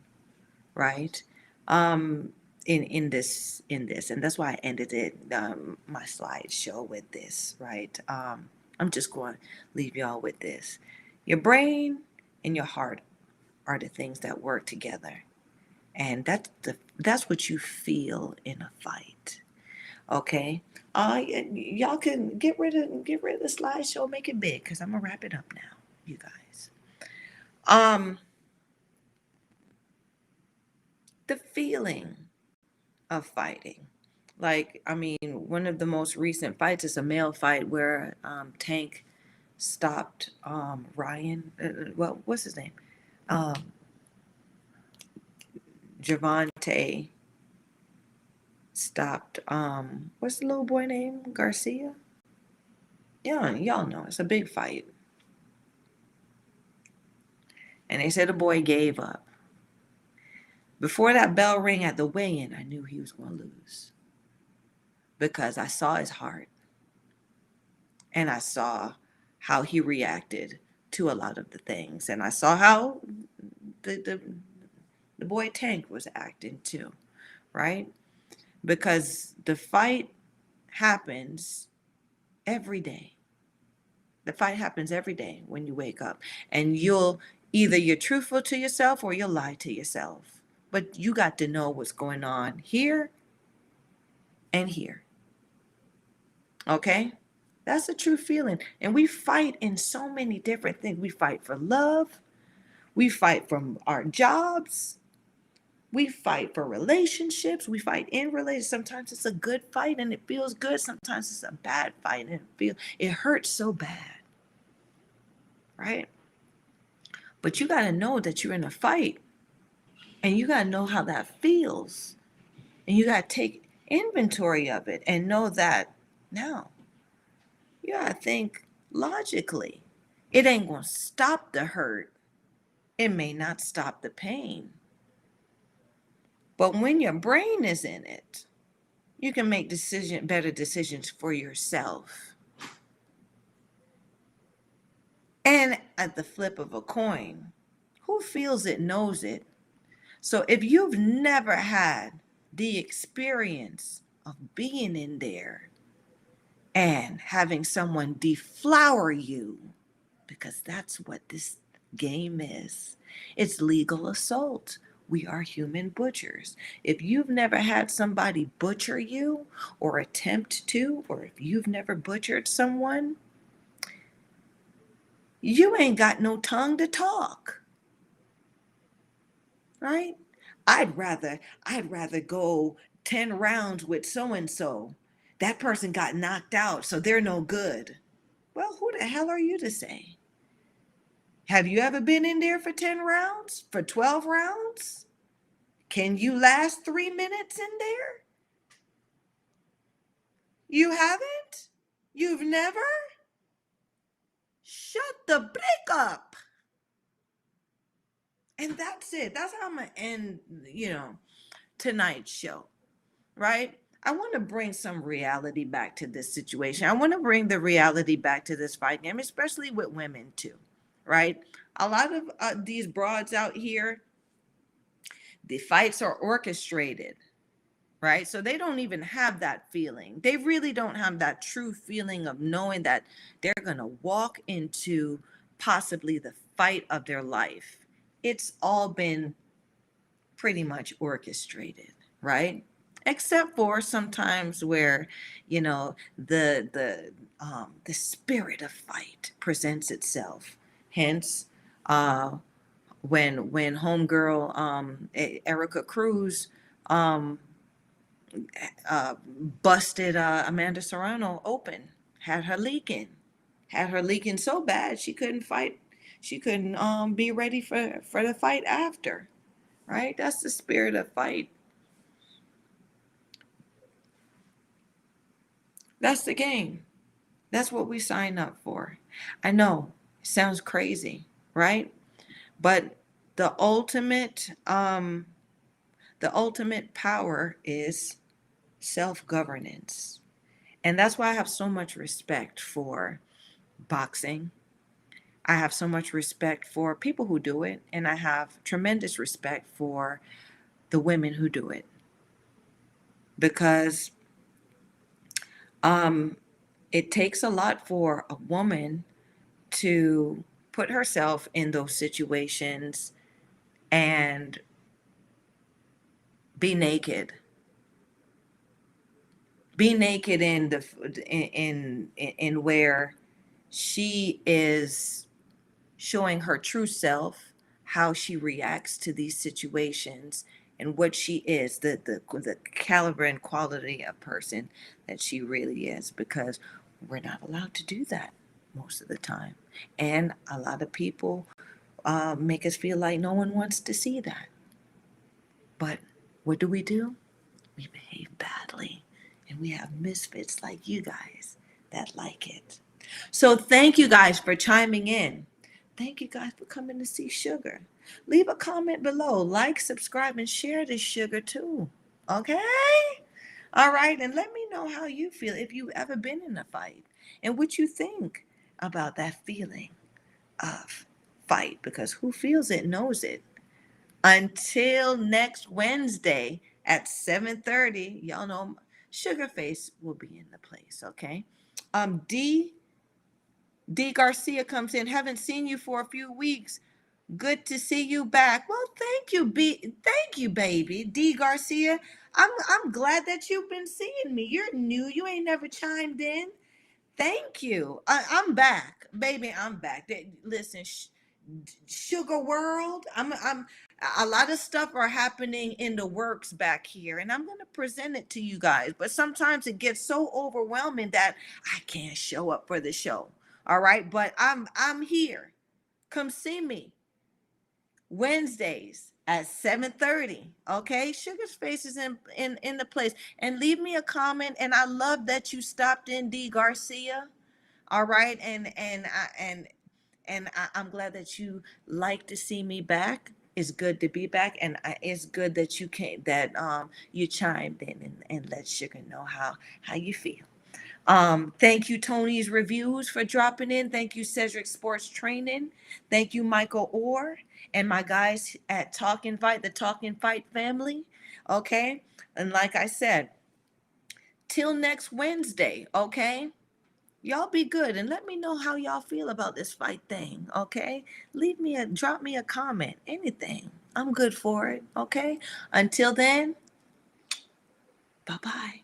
right? Um, in this, and that's why I ended it, my slideshow with this, right? I'm just going to leave y'all with this. Your brain and your heart are the things that work together, and that's what you feel in a fight. Okay. Y'all can get rid of the slideshow, make it big, because I'm gonna wrap it up now, you guys. Um, the feeling of fighting. Like, I mean, one of the most recent fights is a male fight where Tank stopped Ryan. Well, what's his name? Um, Javante stopped. What's the little boy name? Garcia. Yeah, y'all know it's a big fight, and they said the boy gave up. Before that bell rang at the weigh-in, I knew he was going to lose because I saw his heart and I saw how he reacted to a lot of the things, and I saw how the the boy Tank was acting too, right? Because the fight happens every day. The fight happens every day when you wake up, and you're truthful to yourself or you'll lie to yourself. But you got to know what's going on here and here. Okay? That's a true feeling. And we fight in so many different things. We fight for love. We fight from our jobs. We fight for relationships. We fight in relationships. Sometimes it's a good fight and it feels good. Sometimes it's a bad fight and it hurts so bad, right? But you got to know that you're in a fight and you got to know how that feels. And you got to take inventory of it and know that now you got to think logically. It ain't going to stop the hurt. It may not stop the pain. But when your brain is in it, you can make better decisions for yourself. And at the flip of a coin, who feels it knows it. So if you've never had the experience of being in there and having someone deflower you, because that's what this game is. It's legal assault. We are human butchers. If you've never had somebody butcher you or attempt to, or if you've never butchered someone, you ain't got no tongue to talk, right? I'd rather go 10 rounds with so and so. That person got knocked out, so they're no good. Well, who the hell are you to say? Have you ever been in there for 10 rounds? For 12 rounds? Can you last 3 minutes in there? You haven't? You've never? Shut the break up. And that's it. That's how I'm going to end, tonight's show, right? I want to bring some reality back to this situation. I want to bring the reality back to this fight game, especially with women too, right? A lot of these broads out here, the fights are orchestrated, right? So they don't even have that feeling. They really don't have that true feeling of knowing that they're going to walk into possibly the fight of their life. It's all been pretty much orchestrated, right? Except for sometimes where, the spirit of fight presents itself. Hence, when homegirl Erica Cruz um, busted Amanda Serrano open, had her leaking so bad she couldn't fight, she couldn't be ready for the fight after, right? That's the spirit of fight. That's the game. That's what we sign up for. I know, it sounds crazy, right? But the ultimate um the ultimate power is self-governance. And that's why I have so much respect for boxing. I have so much respect for people who do it, and I have tremendous respect for the women who do it, because um it takes a lot for a woman to put herself in those situations and be naked, be naked in where she is showing her true self, how she reacts to these situations, and what she is, the caliber and quality of person that she really is, because we're not allowed to do that most of the time. And a lot of people make us feel like no one wants to see that. But what do? We behave badly. And we have misfits like you guys that like it. So thank you guys for chiming in. Thank you guys for coming to see Sugar. Leave a comment below. Like, subscribe, and share this Sugar too. Okay? All right. And let me know how you feel, if you've ever been in a fight, and what you think about that feeling of fight, because who feels it knows it. Until next Wednesday at 7:30, y'all know Sugarface will be in the place, okay? D Garcia comes in. Haven't seen you for a few weeks. Good to see you back. Well, thank you, baby. D Garcia. I'm glad that you've been seeing me. You're new. You ain't never chimed in. Thank you. I'm back, baby. I'm back. Listen, Sugar World. I'm. A lot of stuff are happening in the works back here, and I'm gonna present it to you guys. But sometimes it gets so overwhelming that I can't show up for the show. All right, but I'm here. Come see me Wednesdays at 7:30. Okay, Sugar's face is in the place, and leave me a comment. And I love that you stopped in, D Garcia. All right, I'm glad that you like to see me back. It's good to be back, and it's good that you came, that you chimed in and let Sugar know how you feel. Thank you, Tony's Reviews, for dropping in. Thank you, Cedric Sports Training. Thank you, Michael Orr, and my guys at Talkin Fight, the Talkin Fight family. Okay, and like I said, till next Wednesday, okay? Y'all be good and let me know how y'all feel about this fight thing, okay? Drop me a comment, anything. I'm good for it, okay? Until then, bye-bye.